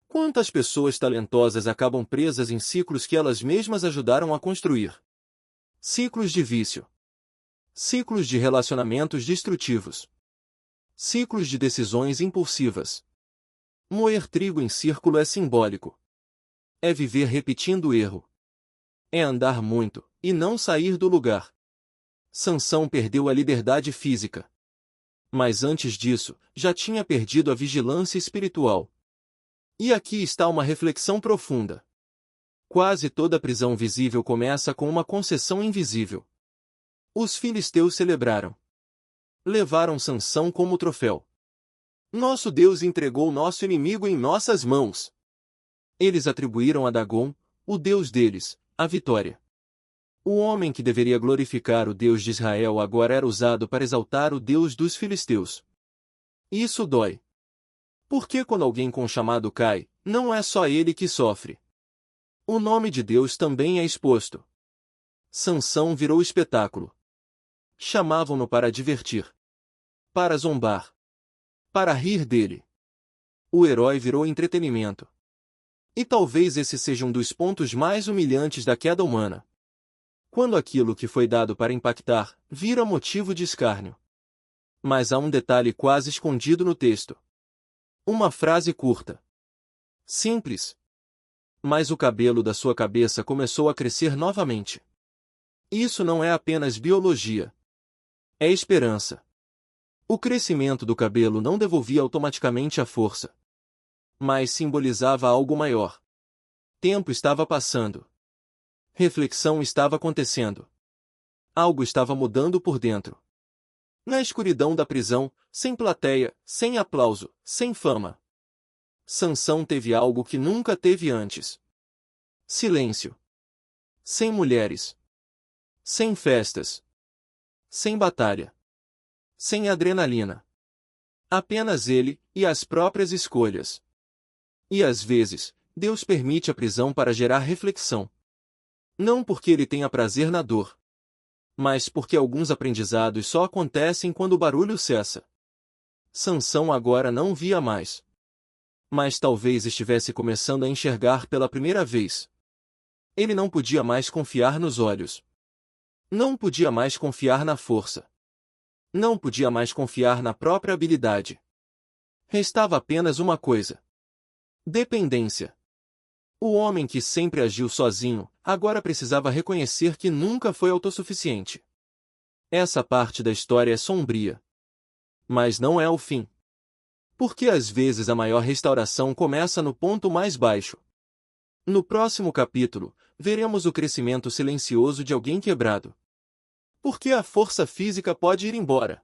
Quantas pessoas talentosas acabam presas em ciclos que elas mesmas ajudaram a construir? Ciclos de vício. Ciclos de relacionamentos destrutivos. Ciclos de decisões impulsivas. Moer trigo em círculo é simbólico. É viver repetindo o erro. É andar muito, e não sair do lugar. Sansão perdeu a liberdade física. Mas antes disso, já tinha perdido a vigilância espiritual. E aqui está uma reflexão profunda. Quase toda prisão visível começa com uma concessão invisível. Os filisteus celebraram. Levaram Sansão como troféu. Nosso Deus entregou nosso inimigo em nossas mãos. Eles atribuíram a Dagon, o Deus deles, a vitória. O homem que deveria glorificar o Deus de Israel agora era usado para exaltar o Deus dos filisteus. Isso dói. Porque quando alguém com chamado cai, não é só ele que sofre. O nome de Deus também é exposto. Sansão virou espetáculo. Chamavam-no para divertir. Para zombar. Para rir dele. O herói virou entretenimento. E talvez esse seja um dos pontos mais humilhantes da queda humana. Quando aquilo que foi dado para impactar, vira motivo de escárnio. Mas há um detalhe quase escondido no texto. Uma frase curta. Simples. Mas o cabelo da sua cabeça começou a crescer novamente. Isso não é apenas biologia. É esperança. O crescimento do cabelo não devolvia automaticamente a força. Mas simbolizava algo maior. Tempo estava passando. Reflexão estava acontecendo. Algo estava mudando por dentro. Na escuridão da prisão, sem plateia, sem aplauso, sem fama. Sansão teve algo que nunca teve antes. Silêncio. Sem mulheres. Sem festas. Sem batalha. Sem adrenalina. Apenas ele, e as próprias escolhas. E às vezes, Deus permite a prisão para gerar reflexão. Não porque ele tenha prazer na dor, mas porque alguns aprendizados só acontecem quando o barulho cessa. Sansão agora não via mais. Mas talvez estivesse começando a enxergar pela primeira vez. Ele não podia mais confiar nos olhos. Não podia mais confiar na força. Não podia mais confiar na própria habilidade. Restava apenas uma coisa. Dependência. O homem que sempre agiu sozinho, agora precisava reconhecer que nunca foi autossuficiente. Essa parte da história é sombria. Mas não é o fim. Porque às vezes a maior restauração começa no ponto mais baixo. No próximo capítulo, veremos o crescimento silencioso de alguém quebrado. Porque a força física pode ir embora,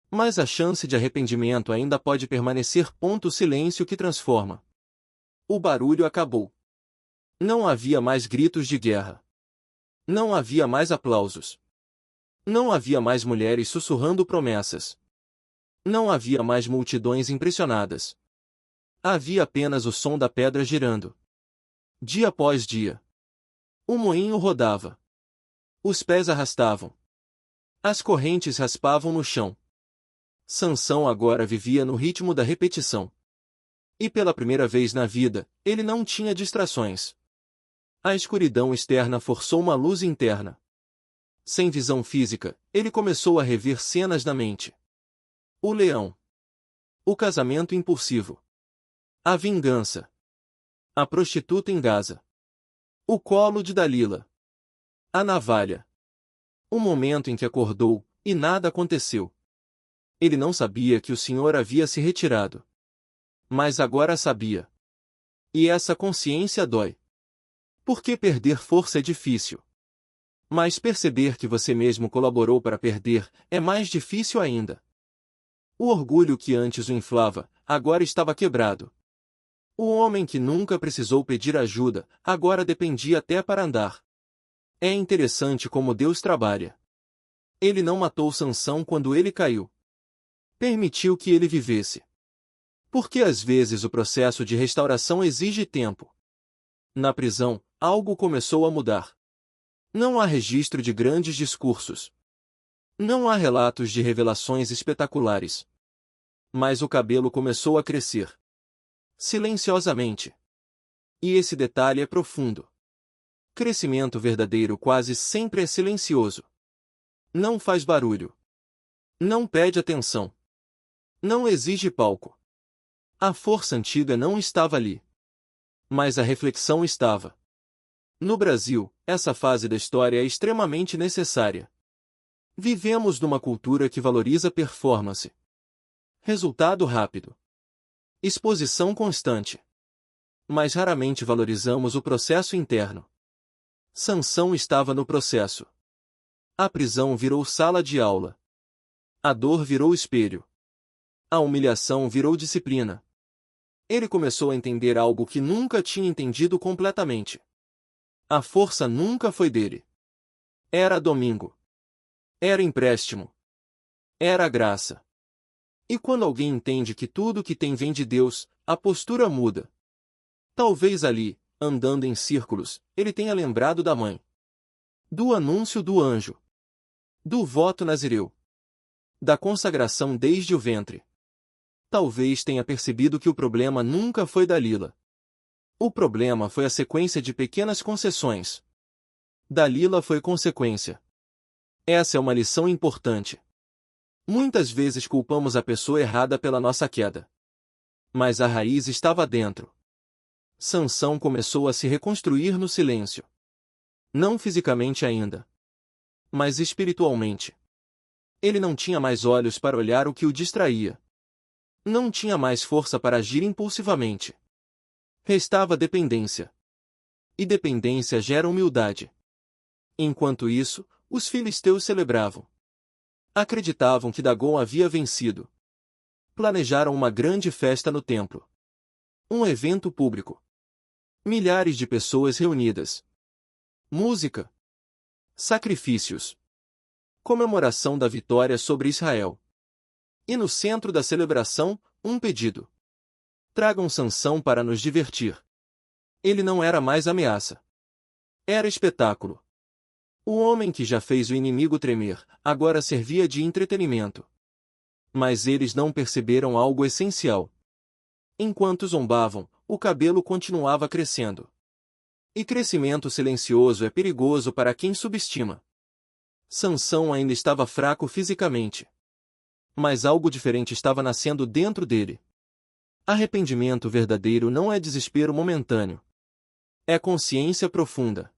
mas a chance de arrependimento ainda pode permanecer. O silêncio que transforma. O barulho acabou. Não havia mais gritos de guerra. Não havia mais aplausos. Não havia mais mulheres sussurrando promessas. Não havia mais multidões impressionadas. Havia apenas o som da pedra girando. Dia após dia. O moinho rodava. Os pés arrastavam. As correntes raspavam no chão. Sansão agora vivia no ritmo da repetição. E pela primeira vez na vida, ele não tinha distrações. A escuridão externa forçou uma luz interna. Sem visão física, ele começou a rever cenas na mente. O leão. O casamento impulsivo. A vingança. A prostituta em Gaza. O colo de Dalila. A navalha. O momento em que acordou, e nada aconteceu. Ele não sabia que o Senhor havia se retirado. Mas agora sabia. E essa consciência dói. Porque perder força é difícil. Mas perceber que você mesmo colaborou para perder, é mais difícil ainda. O orgulho que antes o inflava, agora estava quebrado. O homem que nunca precisou pedir ajuda, agora dependia até para andar. É interessante como Deus trabalha. Ele não matou Sansão quando ele caiu. Permitiu que ele vivesse. Porque às vezes o processo de restauração exige tempo. Na prisão, algo começou a mudar. Não há registro de grandes discursos. Não há relatos de revelações espetaculares. Mas o cabelo começou a crescer. Silenciosamente. E esse detalhe é profundo. Crescimento verdadeiro quase sempre é silencioso. Não faz barulho. Não pede atenção. Não exige palco. A força antiga não estava ali. Mas a reflexão estava. No Brasil, essa fase da história é extremamente necessária. Vivemos numa cultura que valoriza performance. Resultado rápido. Exposição constante. Mas raramente valorizamos o processo interno. Sansão estava no processo. A prisão virou sala de aula. A dor virou espelho. A humilhação virou disciplina. Ele começou a entender algo que nunca tinha entendido completamente. A força nunca foi dele. Era domingo. Era empréstimo. Era graça. E quando alguém entende que tudo que tem vem de Deus, a postura muda. Talvez ali, andando em círculos, ele tenha lembrado da mãe. Do anúncio do anjo. Do voto nazireu. Da consagração desde o ventre. Talvez tenha percebido que o problema nunca foi Dalila. O problema foi a sequência de pequenas concessões. Dalila foi consequência. Essa é uma lição importante. Muitas vezes culpamos a pessoa errada pela nossa queda. Mas a raiz estava dentro. Sansão começou a se reconstruir no silêncio. Não fisicamente ainda, mas espiritualmente. Ele não tinha mais olhos para olhar o que o distraía. Não tinha mais força para agir impulsivamente. Restava dependência. E dependência gera humildade. Enquanto isso, os filisteus celebravam. Acreditavam que Dagom havia vencido. Planejaram uma grande festa no templo. Um evento público. Milhares de pessoas reunidas. Música. Sacrifícios. Comemoração da vitória sobre Israel. E no centro da celebração, um pedido. Tragam Sansão para nos divertir. Ele não era mais ameaça. Era espetáculo. O homem que já fez o inimigo tremer, agora servia de entretenimento. Mas eles não perceberam algo essencial. Enquanto zombavam, o cabelo continuava crescendo. E crescimento silencioso é perigoso para quem subestima. Sansão ainda estava fraco fisicamente. Mas algo diferente estava nascendo dentro dele. Arrependimento verdadeiro não é desespero momentâneo. É consciência profunda.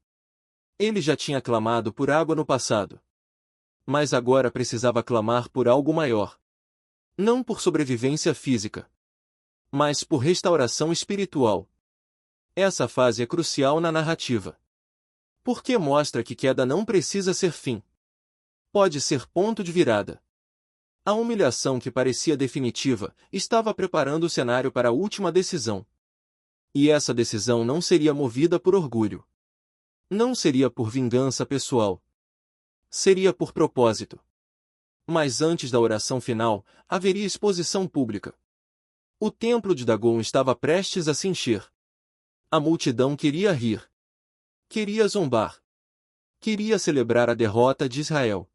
Ele já tinha clamado por água no passado. Mas agora precisava clamar por algo maior. Não por sobrevivência física, mas por restauração espiritual. Essa fase é crucial na narrativa, porque mostra que queda não precisa ser fim. Pode ser ponto de virada. A humilhação que parecia definitiva estava preparando o cenário para a última decisão. E essa decisão não seria movida por orgulho. Não seria por vingança pessoal. Seria por propósito. Mas antes da oração final, haveria exposição pública. O templo de Dagon estava prestes a se encher. A multidão queria rir. Queria zombar. Queria celebrar a derrota de Israel.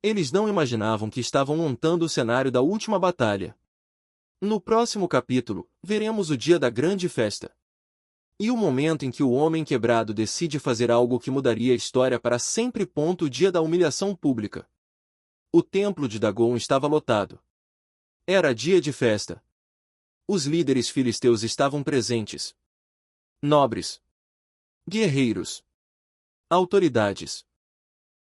Eles não imaginavam que estavam montando o cenário da última batalha. No próximo capítulo, veremos o dia da grande festa. E o momento em que o homem quebrado decide fazer algo que mudaria a história para sempre. O dia da humilhação pública. O templo de Dagon estava lotado. Era dia de festa. Os líderes filisteus estavam presentes. Nobres. Guerreiros. Autoridades.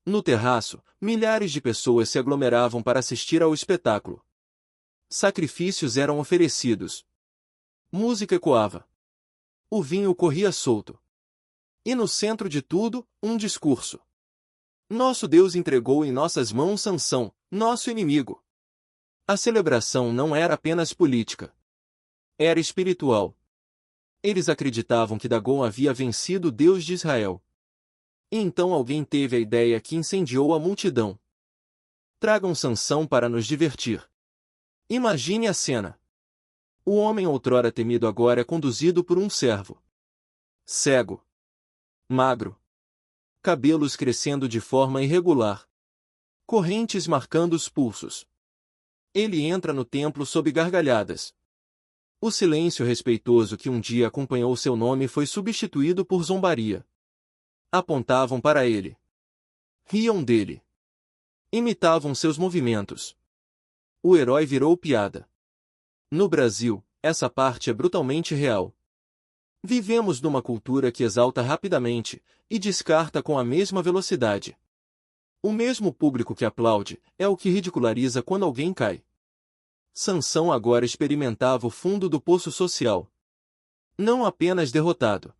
No terraço, milhares de pessoas se aglomeravam para assistir ao espetáculo. Sacrifícios eram oferecidos. Música ecoava. O vinho corria solto. E no centro de tudo, um discurso. Nosso Deus entregou em nossas mãos Sansão, nosso inimigo. A celebração não era apenas política. Era espiritual. Eles acreditavam que Dagon havia vencido o Deus de Israel. E então alguém teve a ideia que incendiou a multidão. Tragam Sansão para nos divertir. Imagine a cena. O homem outrora temido agora é conduzido por um servo. Cego. Magro. Cabelos crescendo de forma irregular. Correntes marcando os pulsos. Ele entra no templo sob gargalhadas. O silêncio respeitoso que um dia acompanhou seu nome foi substituído por zombaria. Apontavam para ele. Riam dele. Imitavam seus movimentos. O herói virou piada. No Brasil, essa parte é brutalmente real. Vivemos numa cultura que exalta rapidamente e descarta com a mesma velocidade. O mesmo público que aplaude é o que ridiculariza quando alguém cai. Sansão agora experimentava o fundo do poço social. Não apenas derrotado.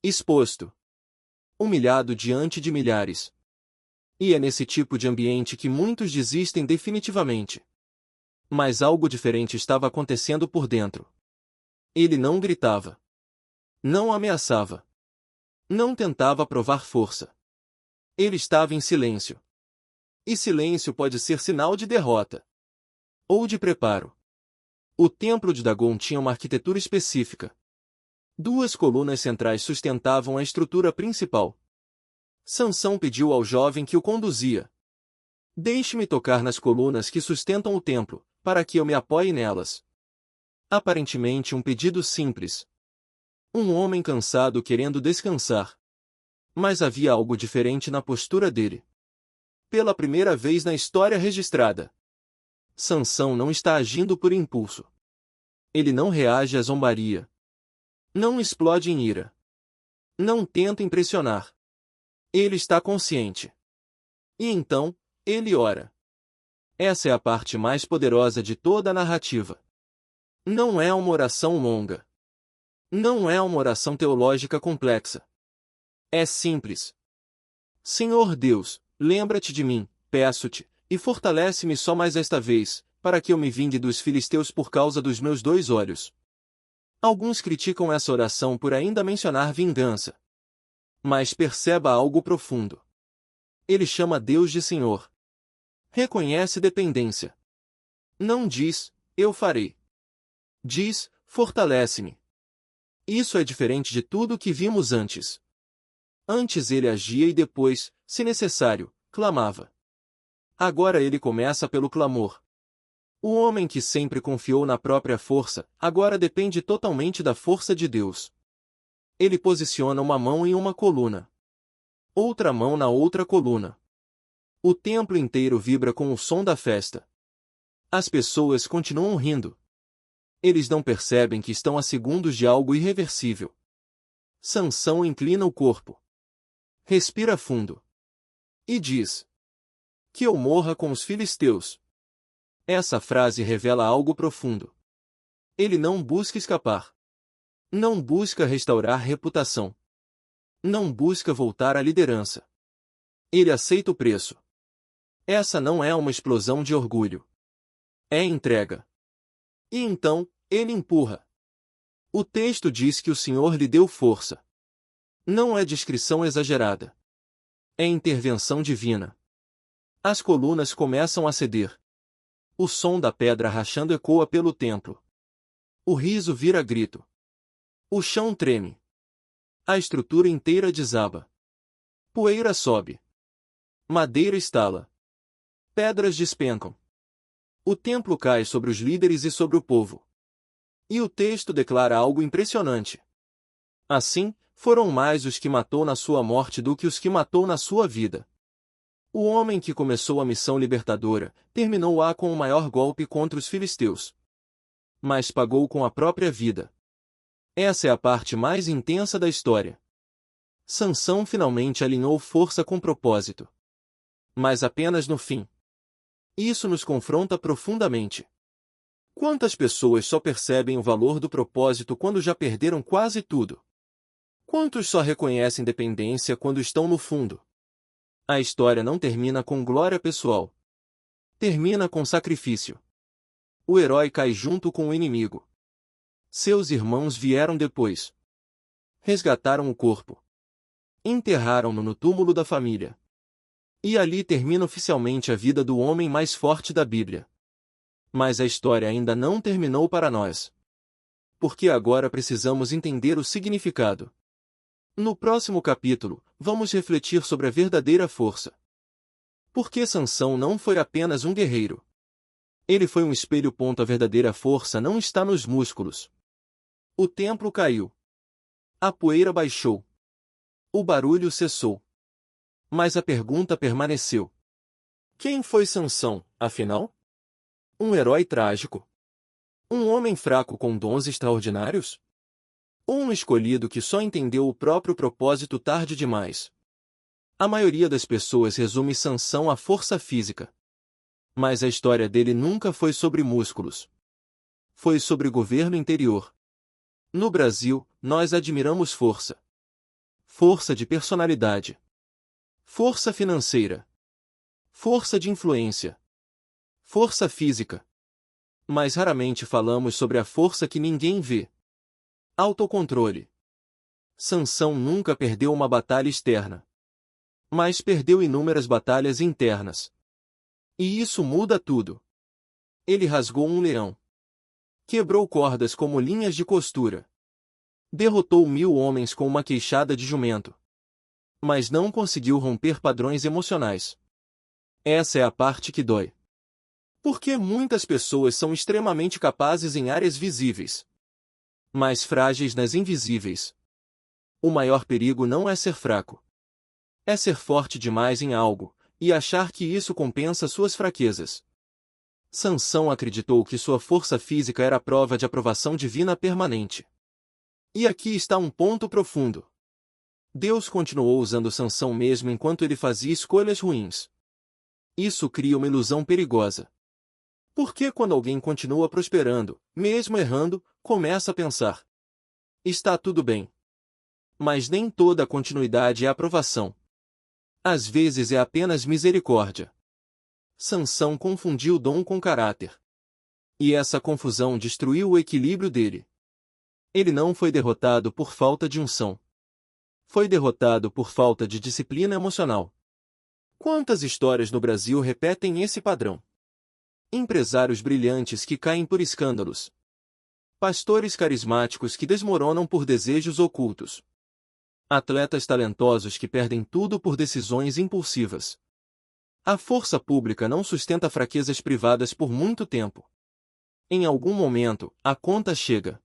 Exposto. Humilhado diante de milhares. E é nesse tipo de ambiente que muitos desistem definitivamente. Mas algo diferente estava acontecendo por dentro. Ele não gritava. Não ameaçava. Não tentava provar força. Ele estava em silêncio. E silêncio pode ser sinal de derrota. Ou de preparo. O templo de Dagon tinha uma arquitetura específica. 2 colunas centrais sustentavam a estrutura principal. Sansão pediu ao jovem que o conduzia. Deixe-me tocar nas colunas que sustentam o templo, para que eu me apoie nelas. Aparentemente um pedido simples. Um homem cansado querendo descansar. Mas havia algo diferente na postura dele. Pela primeira vez na história registrada, Sansão não está agindo por impulso. Ele não reage à zombaria. Não explode em ira. Não tenta impressionar. Ele está consciente. E então, ele ora. Essa é a parte mais poderosa de toda a narrativa. Não é uma oração longa. Não é uma oração teológica complexa. É simples. Senhor Deus, lembra-te de mim, peço-te, e fortalece-me só mais esta vez, para que eu me vingue dos filisteus por causa dos meus 2 olhos. Alguns criticam essa oração por ainda mencionar vingança. Mas perceba algo profundo. Ele chama Deus de Senhor. Reconhece dependência. Não diz, eu farei. Diz, fortalece-me. Isso é diferente de tudo o que vimos antes. Antes ele agia e depois, se necessário, clamava. Agora ele começa pelo clamor. O homem que sempre confiou na própria força, agora depende totalmente da força de Deus. Ele posiciona uma mão em uma coluna. Outra mão na outra coluna. O templo inteiro vibra com o som da festa. As pessoas continuam rindo. Eles não percebem que estão a segundos de algo irreversível. Sansão inclina o corpo. Respira fundo. E diz: que eu morra com os filisteus. Essa frase revela algo profundo. Ele não busca escapar. Não busca restaurar reputação. Não busca voltar à liderança. Ele aceita o preço. Essa não é uma explosão de orgulho. É entrega. E então, ele empurra. O texto diz que o Senhor lhe deu força. Não é descrição exagerada. É intervenção divina. As colunas começam a ceder. O som da pedra rachando ecoa pelo templo. O riso vira grito. O chão treme. A estrutura inteira desaba. Poeira sobe. Madeira estala. Pedras despencam. O templo cai sobre os líderes e sobre o povo. E o texto declara algo impressionante. Assim, foram mais os que matou na sua morte do que os que matou na sua vida. O homem que começou a missão libertadora, terminou-a com o maior golpe contra os filisteus. Mas pagou com a própria vida. Essa é a parte mais intensa da história. Sansão finalmente alinhou força com propósito. Mas apenas no fim. Isso nos confronta profundamente. Quantas pessoas só percebem o valor do propósito quando já perderam quase tudo? Quantos só reconhecem dependência quando estão no fundo? A história não termina com glória pessoal. Termina com sacrifício. O herói cai junto com o inimigo. Seus irmãos vieram depois. Resgataram o corpo. Enterraram-no no túmulo da família. E ali termina oficialmente a vida do homem mais forte da Bíblia. Mas a história ainda não terminou para nós. Porque agora precisamos entender o significado. No próximo capítulo, vamos refletir sobre a verdadeira força. Porque Sansão não foi apenas um guerreiro. Ele foi um espelho. A verdadeira força não está nos músculos. O templo caiu. A poeira baixou. O barulho cessou. Mas a pergunta permaneceu. Quem foi Sansão, afinal? Um herói trágico? Um homem fraco com dons extraordinários? Ou um escolhido que só entendeu o próprio propósito tarde demais? A maioria das pessoas resume Sansão à força física. Mas a história dele nunca foi sobre músculos. Foi sobre governo interior. No Brasil, nós admiramos força. Força de personalidade. Força financeira. Força de influência. Força física. Mas raramente falamos sobre a força que ninguém vê. Autocontrole. Sansão nunca perdeu uma batalha externa. Mas perdeu inúmeras batalhas internas. E isso muda tudo. Ele rasgou um leão. Quebrou cordas como linhas de costura. Derrotou 1000 homens com uma queixada de jumento. Mas não conseguiu romper padrões emocionais. Essa é a parte que dói. Porque muitas pessoas são extremamente capazes em áreas visíveis, mas frágeis nas invisíveis. O maior perigo não é ser fraco. É ser forte demais em algo, e achar que isso compensa suas fraquezas. Sansão acreditou que sua força física era a prova de aprovação divina permanente. E aqui está um ponto profundo. Deus continuou usando Sansão mesmo enquanto ele fazia escolhas ruins. Isso cria uma ilusão perigosa. Porque quando alguém continua prosperando, mesmo errando, começa a pensar: está tudo bem. Mas nem toda a continuidade é aprovação. Às vezes é apenas misericórdia. Sansão confundiu dom com caráter. E essa confusão destruiu o equilíbrio dele. Ele não foi derrotado por falta de unção. Foi derrotado por falta de disciplina emocional. Quantas histórias no Brasil repetem esse padrão? Empresários brilhantes que caem por escândalos. Pastores carismáticos que desmoronam por desejos ocultos. Atletas talentosos que perdem tudo por decisões impulsivas. A força pública não sustenta fraquezas privadas por muito tempo. Em algum momento, a conta chega.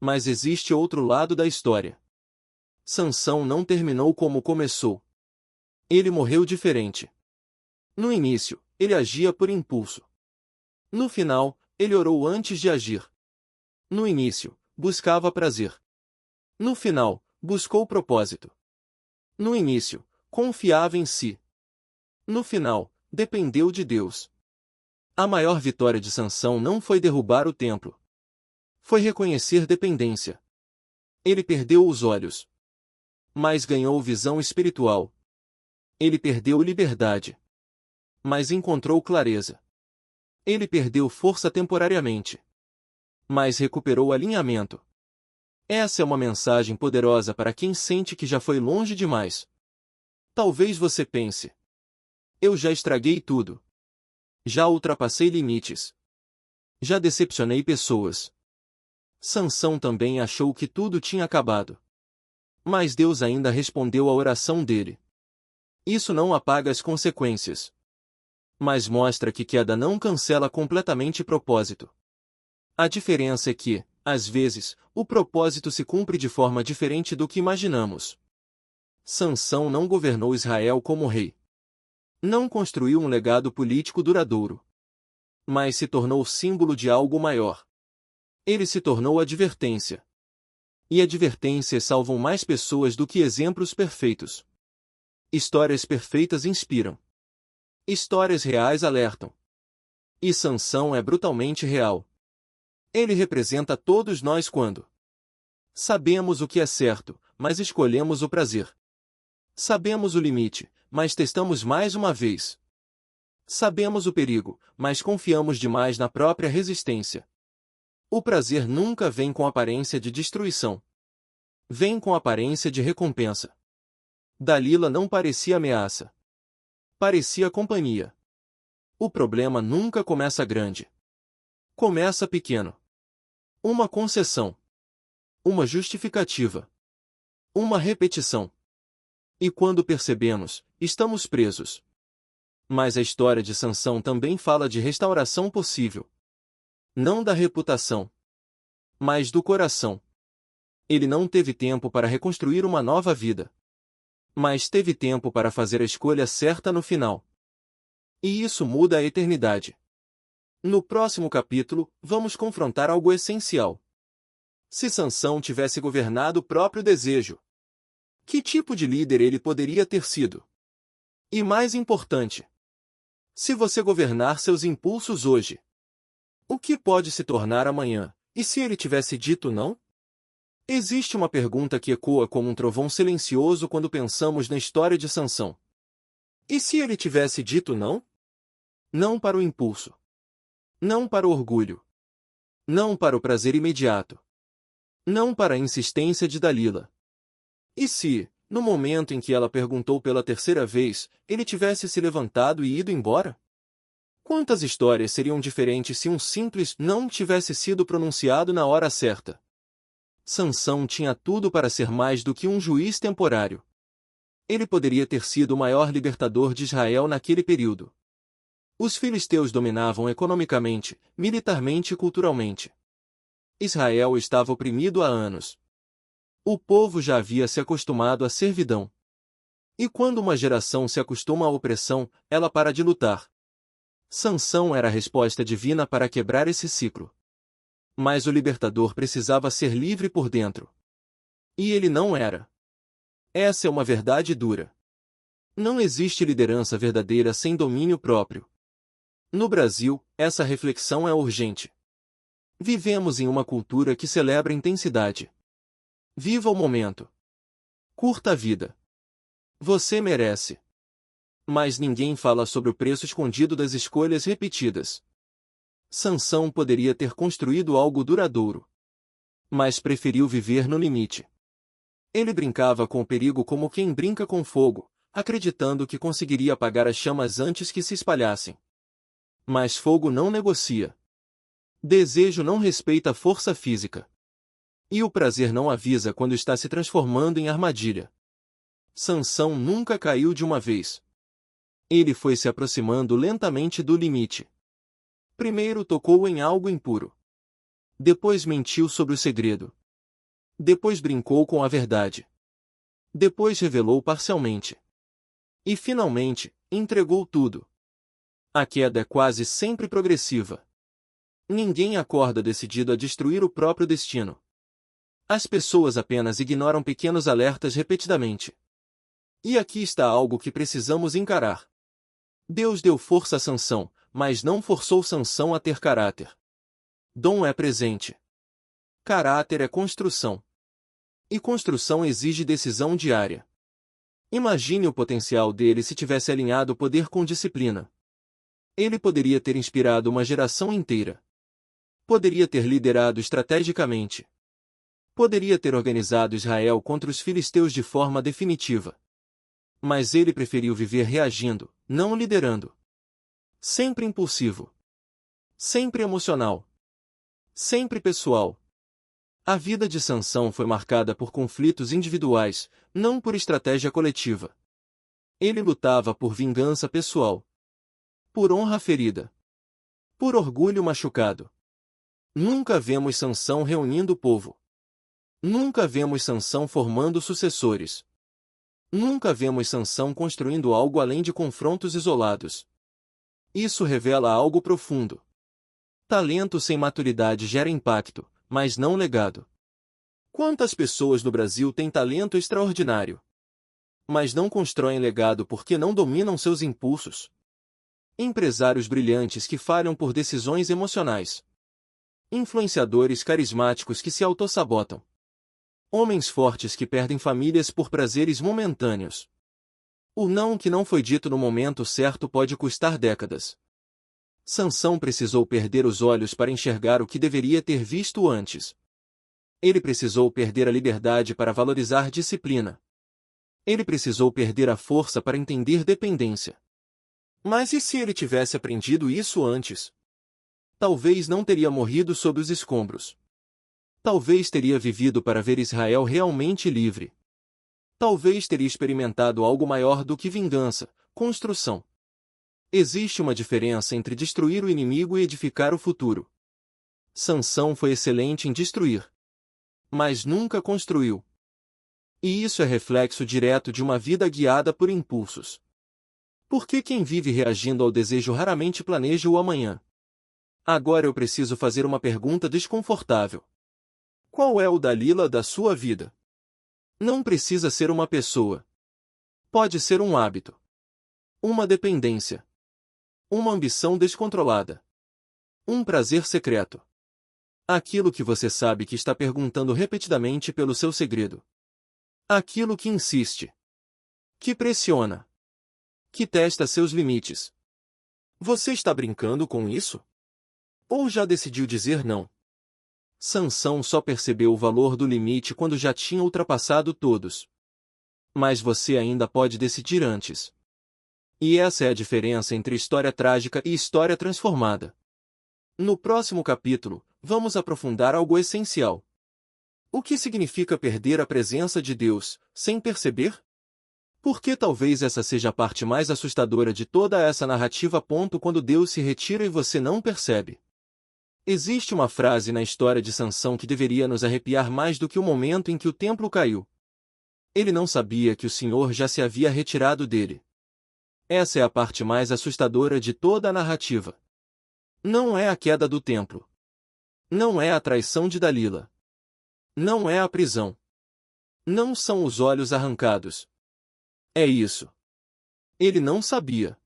Mas existe outro lado da história. Sansão não terminou como começou. Ele morreu diferente. No início, ele agia por impulso. No final, ele orou antes de agir. No início, buscava prazer. No final, buscou propósito. No início, confiava em si. No final, dependeu de Deus. A maior vitória de Sansão não foi derrubar o templo. Foi reconhecer dependência. Ele perdeu os olhos, mas ganhou visão espiritual. Ele perdeu liberdade, mas encontrou clareza. Ele perdeu força temporariamente, mas recuperou alinhamento. Essa é uma mensagem poderosa para quem sente que já foi longe demais. Talvez você pense: eu já estraguei tudo. Já ultrapassei limites. Já decepcionei pessoas. Sansão também achou que tudo tinha acabado. Mas Deus ainda respondeu à oração dele. Isso não apaga as consequências, mas mostra que queda não cancela completamente propósito. A diferença é que, às vezes, o propósito se cumpre de forma diferente do que imaginamos. Sansão não governou Israel como rei. Não construiu um legado político duradouro, mas se tornou símbolo de algo maior. Ele se tornou advertência. E advertências salvam mais pessoas do que exemplos perfeitos. Histórias perfeitas inspiram. Histórias reais alertam. E Sansão é brutalmente real. Ele representa todos nós quando sabemos o que é certo, mas escolhemos o prazer. Sabemos o limite, mas testamos mais uma vez. Sabemos o perigo, mas confiamos demais na própria resistência. O prazer nunca vem com aparência de destruição. Vem com aparência de recompensa. Dalila não parecia ameaça. Parecia companhia. O problema nunca começa grande. Começa pequeno. Uma concessão. Uma justificativa. Uma repetição. E quando percebemos, estamos presos. Mas a história de Sansão também fala de restauração possível. Não da reputação, mas do coração. Ele não teve tempo para reconstruir uma nova vida, mas teve tempo para fazer a escolha certa no final. E isso muda a eternidade. No próximo capítulo, vamos confrontar algo essencial. Se Sansão tivesse governado o próprio desejo, que tipo de líder ele poderia ter sido? E mais importante, se você governar seus impulsos hoje, o que pode se tornar amanhã? E se ele tivesse dito não? Existe uma pergunta que ecoa como um trovão silencioso quando pensamos na história de Sansão. E se ele tivesse dito não? Não para o impulso. Não para o orgulho. Não para o prazer imediato. Não para a insistência de Dalila. E se, no momento em que ela perguntou pela terceira vez, ele tivesse se levantado e ido embora? Quantas histórias seriam diferentes se um simples não tivesse sido pronunciado na hora certa? Sansão tinha tudo para ser mais do que um juiz temporário. Ele poderia ter sido o maior libertador de Israel naquele período. Os filisteus dominavam economicamente, militarmente e culturalmente. Israel estava oprimido há anos. O povo já havia se acostumado à servidão. E quando uma geração se acostuma à opressão, ela para de lutar. Sansão era a resposta divina para quebrar esse ciclo. Mas o libertador precisava ser livre por dentro. E ele não era. Essa é uma verdade dura. Não existe liderança verdadeira sem domínio próprio. No Brasil, essa reflexão é urgente. Vivemos em uma cultura que celebra intensidade. Viva o momento. Curta a vida. Você merece. Mas ninguém fala sobre o preço escondido das escolhas repetidas. Sansão poderia ter construído algo duradouro, mas preferiu viver no limite. Ele brincava com o perigo como quem brinca com fogo, acreditando que conseguiria apagar as chamas antes que se espalhassem. Mas fogo não negocia. Desejo não respeita a força física. E o prazer não avisa quando está se transformando em armadilha. Sansão nunca caiu de uma vez. Ele foi se aproximando lentamente do limite. Primeiro tocou em algo impuro. Depois mentiu sobre o segredo. Depois brincou com a verdade. Depois revelou parcialmente. E finalmente, entregou tudo. A queda é quase sempre progressiva. Ninguém acorda decidido a destruir o próprio destino. As pessoas apenas ignoram pequenos alertas repetidamente. E aqui está algo que precisamos encarar. Deus deu força a Sansão, mas não forçou Sansão a ter caráter. Dom é presente. Caráter é construção. E construção exige decisão diária. Imagine o potencial dele se tivesse alinhado o poder com disciplina. Ele poderia ter inspirado uma geração inteira. Poderia ter liderado estrategicamente. Poderia ter organizado Israel contra os filisteus de forma definitiva. Mas ele preferiu viver reagindo, não liderando. Sempre impulsivo. Sempre emocional. Sempre pessoal. A vida de Sansão foi marcada por conflitos individuais, não por estratégia coletiva. Ele lutava por vingança pessoal. Por honra ferida. Por orgulho machucado. Nunca vemos Sansão reunindo o povo. Nunca vemos Sansão formando sucessores. Nunca vemos Sansão construindo algo além de confrontos isolados. Isso revela algo profundo. Talento sem maturidade gera impacto, mas não legado. Quantas pessoas no Brasil têm talento extraordinário, mas não constroem legado porque não dominam seus impulsos? Empresários brilhantes que falham por decisões emocionais. Influenciadores carismáticos que se autossabotam. Homens fortes que perdem famílias por prazeres momentâneos. O não que não foi dito no momento certo pode custar décadas. Sansão precisou perder os olhos para enxergar o que deveria ter visto antes. Ele precisou perder a liberdade para valorizar disciplina. Ele precisou perder a força para entender dependência. Mas e se ele tivesse aprendido isso antes? Talvez não teria morrido sob os escombros. Talvez teria vivido para ver Israel realmente livre. Talvez teria experimentado algo maior do que vingança, construção. Existe uma diferença entre destruir o inimigo e edificar o futuro. Sansão foi excelente em destruir, mas nunca construiu. E isso é reflexo direto de uma vida guiada por impulsos. Porque quem vive reagindo ao desejo raramente planeja o amanhã. Agora eu preciso fazer uma pergunta desconfortável. Qual é o Dalila da sua vida? Não precisa ser uma pessoa. Pode ser um hábito. Uma dependência. Uma ambição descontrolada. Um prazer secreto. Aquilo que você sabe que está perguntando repetidamente pelo seu segredo. Aquilo que insiste. Que pressiona. Que testa seus limites. Você está brincando com isso? Ou já decidiu dizer não? Sansão só percebeu o valor do limite quando já tinha ultrapassado todos. Mas você ainda pode decidir antes. E essa é a diferença entre história trágica e história transformada. No próximo capítulo, vamos aprofundar algo essencial. O que significa perder a presença de Deus, sem perceber? Porque talvez essa seja a parte mais assustadora de toda essa narrativa. Quando Deus se retira e você não percebe. Existe uma frase na história de Sansão que deveria nos arrepiar mais do que o momento em que o templo caiu. Ele não sabia que o Senhor já se havia retirado dele. Essa é a parte mais assustadora de toda a narrativa. Não é a queda do templo. Não é a traição de Dalila. Não é a prisão. Não são os olhos arrancados. É isso. Ele não sabia.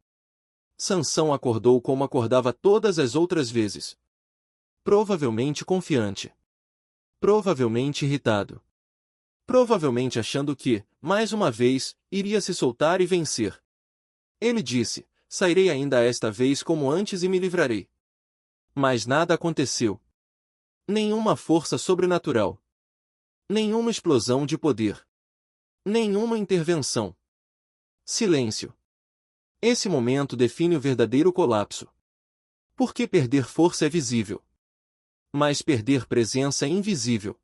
Sansão acordou como acordava todas as outras vezes. Provavelmente confiante. Provavelmente irritado. Provavelmente achando que, mais uma vez, iria se soltar e vencer. Ele disse: sairei ainda esta vez como antes e me livrarei. Mas nada aconteceu. Nenhuma força sobrenatural. Nenhuma explosão de poder. Nenhuma intervenção. Silêncio. Esse momento define o verdadeiro colapso. Porque perder força é visível. Mas perder presença é invisível.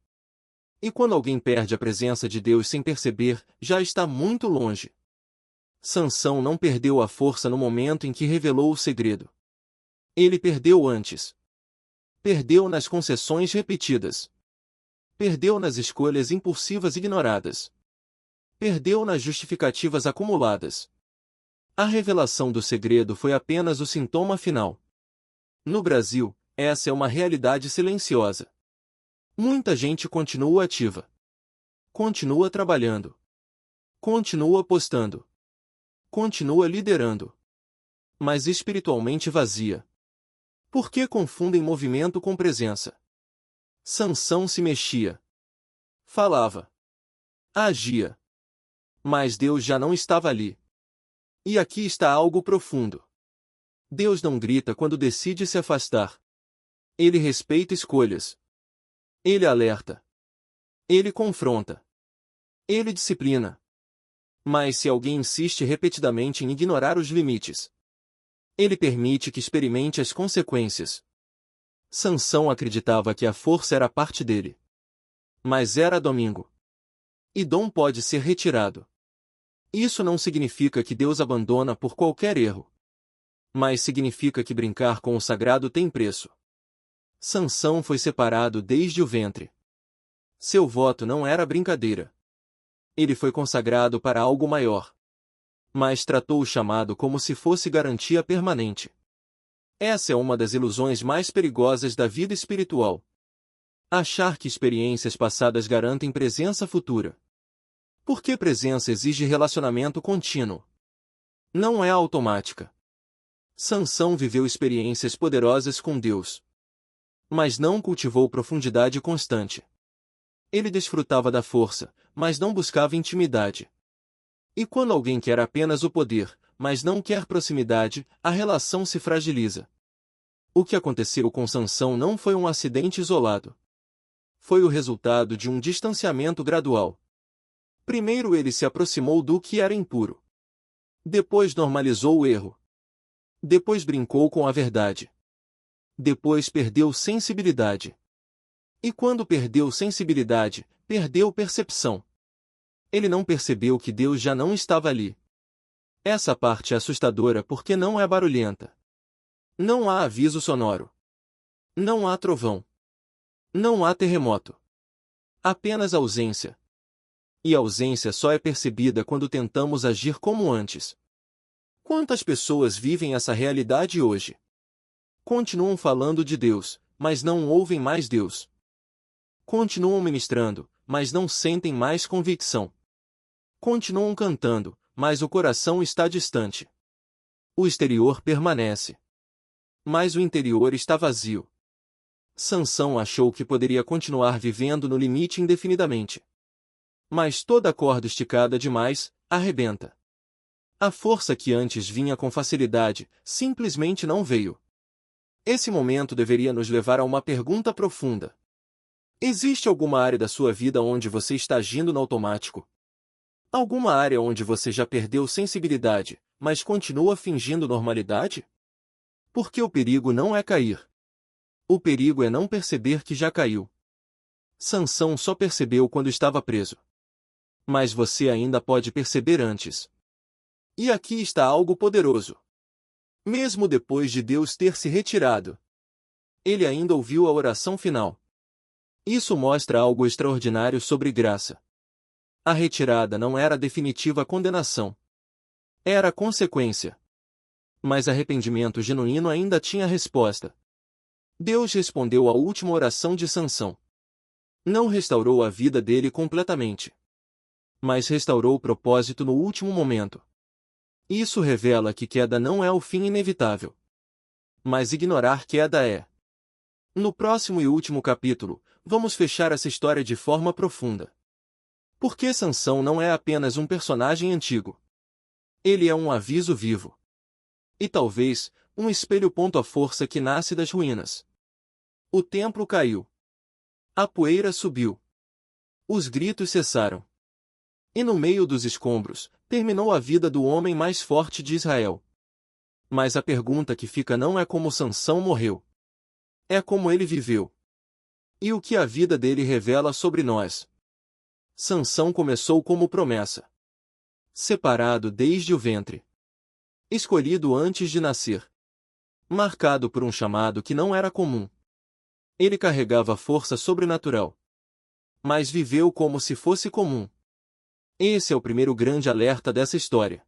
E quando alguém perde a presença de Deus sem perceber, já está muito longe. Sansão não perdeu a força no momento em que revelou o segredo. Ele perdeu antes. Perdeu nas concessões repetidas. Perdeu nas escolhas impulsivas ignoradas. Perdeu nas justificativas acumuladas. A revelação do segredo foi apenas o sintoma final. No Brasil, essa é uma realidade silenciosa. Muita gente continua ativa. Continua trabalhando. Continua postando. Continua liderando. mas espiritualmente vazia. Por que confundem movimento com presença? Sansão se mexia. Falava. Agia. Mas Deus já não estava ali. E aqui está algo profundo. Deus não grita quando decide se afastar. Ele respeita escolhas. Ele alerta. Ele confronta. Ele disciplina. Mas se alguém insiste repetidamente em ignorar os limites, ele permite que experimente as consequências. Sansão acreditava que a força era parte dele. Mas era domingo. E dom pode ser retirado. Isso não significa que Deus abandona por qualquer erro. Mas significa que brincar com o sagrado tem preço. Sansão foi separado desde o ventre. Seu voto não era brincadeira. Ele foi consagrado para algo maior. Mas tratou o chamado como se fosse garantia permanente. Essa é uma das ilusões mais perigosas da vida espiritual. Achar que experiências passadas garantem presença futura. Porque presença exige relacionamento contínuo. Não é automática. Sansão viveu experiências poderosas com Deus. Mas não cultivou profundidade constante. Ele desfrutava da força, mas não buscava intimidade. E quando alguém quer apenas o poder, mas não quer proximidade, a relação se fragiliza. O que aconteceu com Sansão não foi um acidente isolado. Foi o resultado de um distanciamento gradual. Primeiro ele se aproximou do que era impuro. Depois normalizou o erro. Depois brincou com a verdade. Depois perdeu sensibilidade. E quando perdeu sensibilidade, perdeu percepção. Ele não percebeu que Deus já não estava ali. Essa parte é assustadora porque não é barulhenta. Não há aviso sonoro. Não há trovão. Não há terremoto. Apenas ausência. E a ausência só é percebida quando tentamos agir como antes. Quantas pessoas vivem essa realidade hoje? Continuam falando de Deus, mas não ouvem mais Deus. Continuam ministrando, mas não sentem mais convicção. Continuam cantando, mas o coração está distante. O exterior permanece. Mas o interior está vazio. Sansão achou que poderia continuar vivendo no limite indefinidamente. Mas toda corda esticada demais, arrebenta. A força que antes vinha com facilidade, simplesmente não veio. Esse momento deveria nos levar a uma pergunta profunda. Existe alguma área da sua vida onde você está agindo no automático? Alguma área onde você já perdeu sensibilidade, mas continua fingindo normalidade? Porque o perigo não é cair. O perigo é não perceber que já caiu. Sansão só percebeu quando estava preso. Mas você ainda pode perceber antes. E aqui está algo poderoso. Mesmo depois de Deus ter se retirado, ele ainda ouviu a oração final. Isso mostra algo extraordinário sobre graça. A retirada não era a definitiva condenação. Era a consequência. Mas arrependimento genuíno ainda tinha resposta. Deus respondeu à última oração de Sansão. Não restaurou a vida dele completamente, mas restaurou o propósito no último momento. Isso revela que queda não é o fim inevitável. Mas ignorar queda é. No próximo e último capítulo, vamos fechar essa história de forma profunda. Porque Sansão não é apenas um personagem antigo. Ele é um aviso vivo. E talvez, um espelho. A força que nasce das ruínas. O templo caiu. A poeira subiu. Os gritos cessaram. E no meio dos escombros, terminou a vida do homem mais forte de Israel. Mas a pergunta que fica não é como Sansão morreu. É como ele viveu. E o que a vida dele revela sobre nós. Sansão começou como promessa. Separado desde o ventre. Escolhido antes de nascer. Marcado por um chamado que não era comum. Ele carregava força sobrenatural. Mas viveu como se fosse comum. Esse é o primeiro grande alerta dessa história.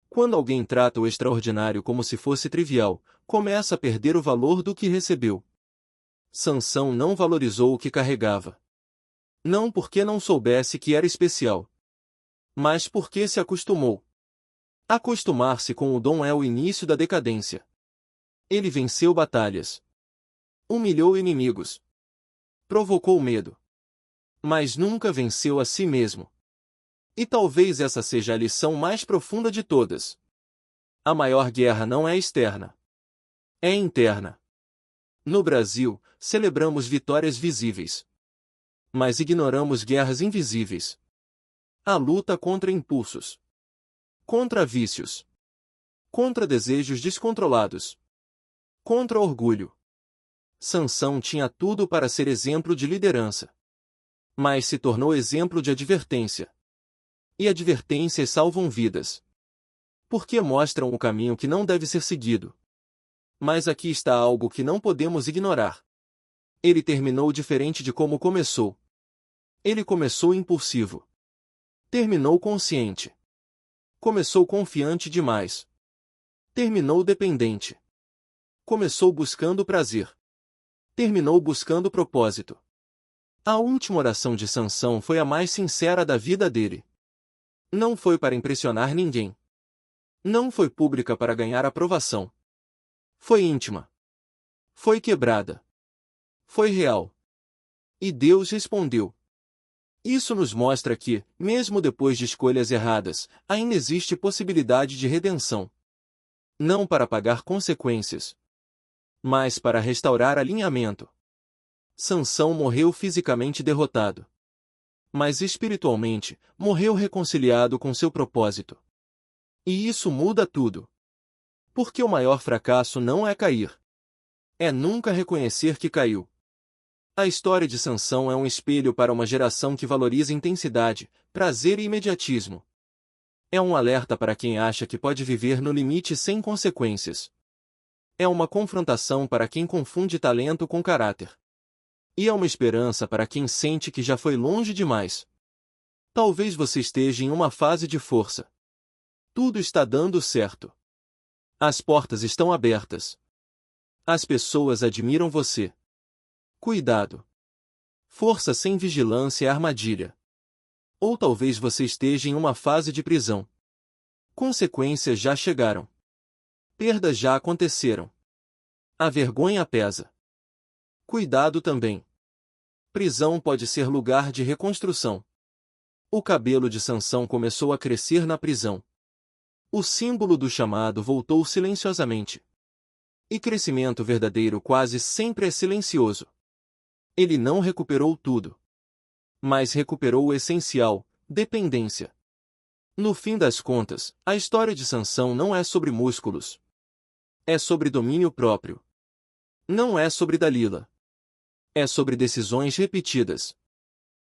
Quando alguém trata o extraordinário como se fosse trivial, começa a perder o valor do que recebeu. Sansão não valorizou o que carregava. Não porque não soubesse que era especial, mas porque se acostumou. Acostumar-se com o dom é o início da decadência. Ele venceu batalhas. Humilhou inimigos. Provocou medo. Mas nunca venceu a si mesmo. E talvez essa seja a lição mais profunda de todas. A maior guerra não é externa. É interna. No Brasil, celebramos vitórias visíveis. Mas ignoramos guerras invisíveis. A luta contra impulsos. Contra vícios. Contra desejos descontrolados. Contra orgulho. Sansão tinha tudo para ser exemplo de liderança. Mas se tornou exemplo de advertência. E advertências salvam vidas. Porque mostram o caminho que não deve ser seguido. Mas aqui está algo que não podemos ignorar. Ele terminou diferente de como começou. Ele começou impulsivo. Terminou consciente. Começou confiante demais. Terminou dependente. Começou buscando prazer. Terminou buscando propósito. A última oração de Sansão foi a mais sincera da vida dele. Não foi para impressionar ninguém. Não foi pública para ganhar aprovação. Foi íntima. Foi quebrada. Foi real. E Deus respondeu. Isso nos mostra que, mesmo depois de escolhas erradas, ainda existe possibilidade de redenção. Não para pagar consequências, mas para restaurar alinhamento. Sansão morreu fisicamente derrotado. Mas espiritualmente, morreu reconciliado com seu propósito. E isso muda tudo. Porque o maior fracasso não é cair. É nunca reconhecer que caiu. A história de Sansão é um espelho para uma geração que valoriza intensidade, prazer e imediatismo. É um alerta para quem acha que pode viver no limite sem consequências. É uma confrontação para quem confunde talento com caráter. E é uma esperança para quem sente que já foi longe demais. Talvez você esteja em uma fase de força. Tudo está dando certo. As portas estão abertas. As pessoas admiram você. Cuidado. Força sem vigilância é armadilha. Ou talvez você esteja em uma fase de prisão. Consequências já chegaram. Perdas já aconteceram. A vergonha pesa. Cuidado também. Prisão pode ser lugar de reconstrução. O cabelo de Sansão começou a crescer na prisão. O símbolo do chamado voltou silenciosamente. E crescimento verdadeiro quase sempre é silencioso. Ele não recuperou tudo. Mas recuperou o essencial, dependência. No fim das contas, a história de Sansão não é sobre músculos. É sobre domínio próprio. Não é sobre Dalila. É sobre decisões repetidas.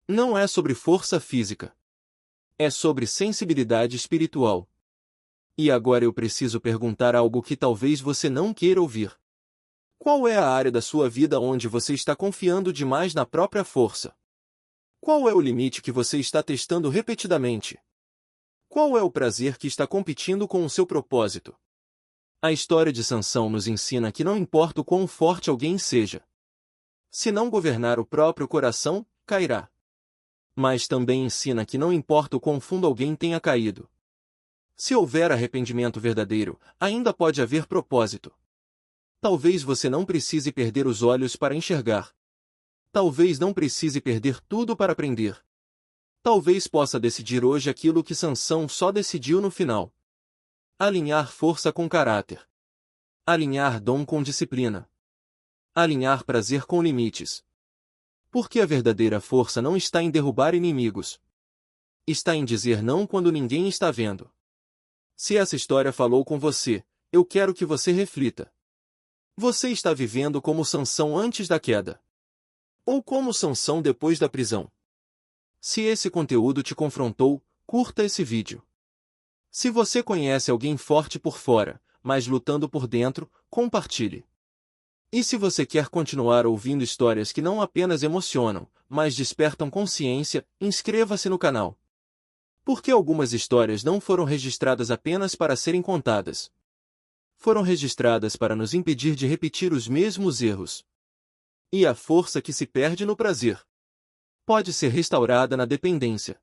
Não é sobre força física. É sobre sensibilidade espiritual. E agora eu preciso perguntar algo que talvez você não queira ouvir. Qual é a área da sua vida onde você está confiando demais na própria força? Qual é o limite que você está testando repetidamente? Qual é o prazer que está competindo com o seu propósito? A história de Sansão nos ensina que não importa o quão forte alguém seja. Se não governar o próprio coração, cairá. Mas também ensina que não importa o quão fundo alguém tenha caído. Se houver arrependimento verdadeiro, ainda pode haver propósito. Talvez você não precise perder os olhos para enxergar. Talvez não precise perder tudo para aprender. Talvez possa decidir hoje aquilo que Sansão só decidiu no final. Alinhar força com caráter. Alinhar dom com disciplina. Alinhar prazer com limites. Porque a verdadeira força não está em derrubar inimigos. Está em dizer não quando ninguém está vendo. Se essa história falou com você, eu quero que você reflita. Você está vivendo como Sansão antes da queda? Ou como Sansão depois da prisão? Se esse conteúdo te confrontou, curta esse vídeo. Se você conhece alguém forte por fora, mas lutando por dentro, compartilhe. E se você quer continuar ouvindo histórias que não apenas emocionam, mas despertam consciência, inscreva-se no canal. Porque algumas histórias não foram registradas apenas para serem contadas. Foram registradas para nos impedir de repetir os mesmos erros. E a força que se perde no prazer pode ser restaurada na dependência.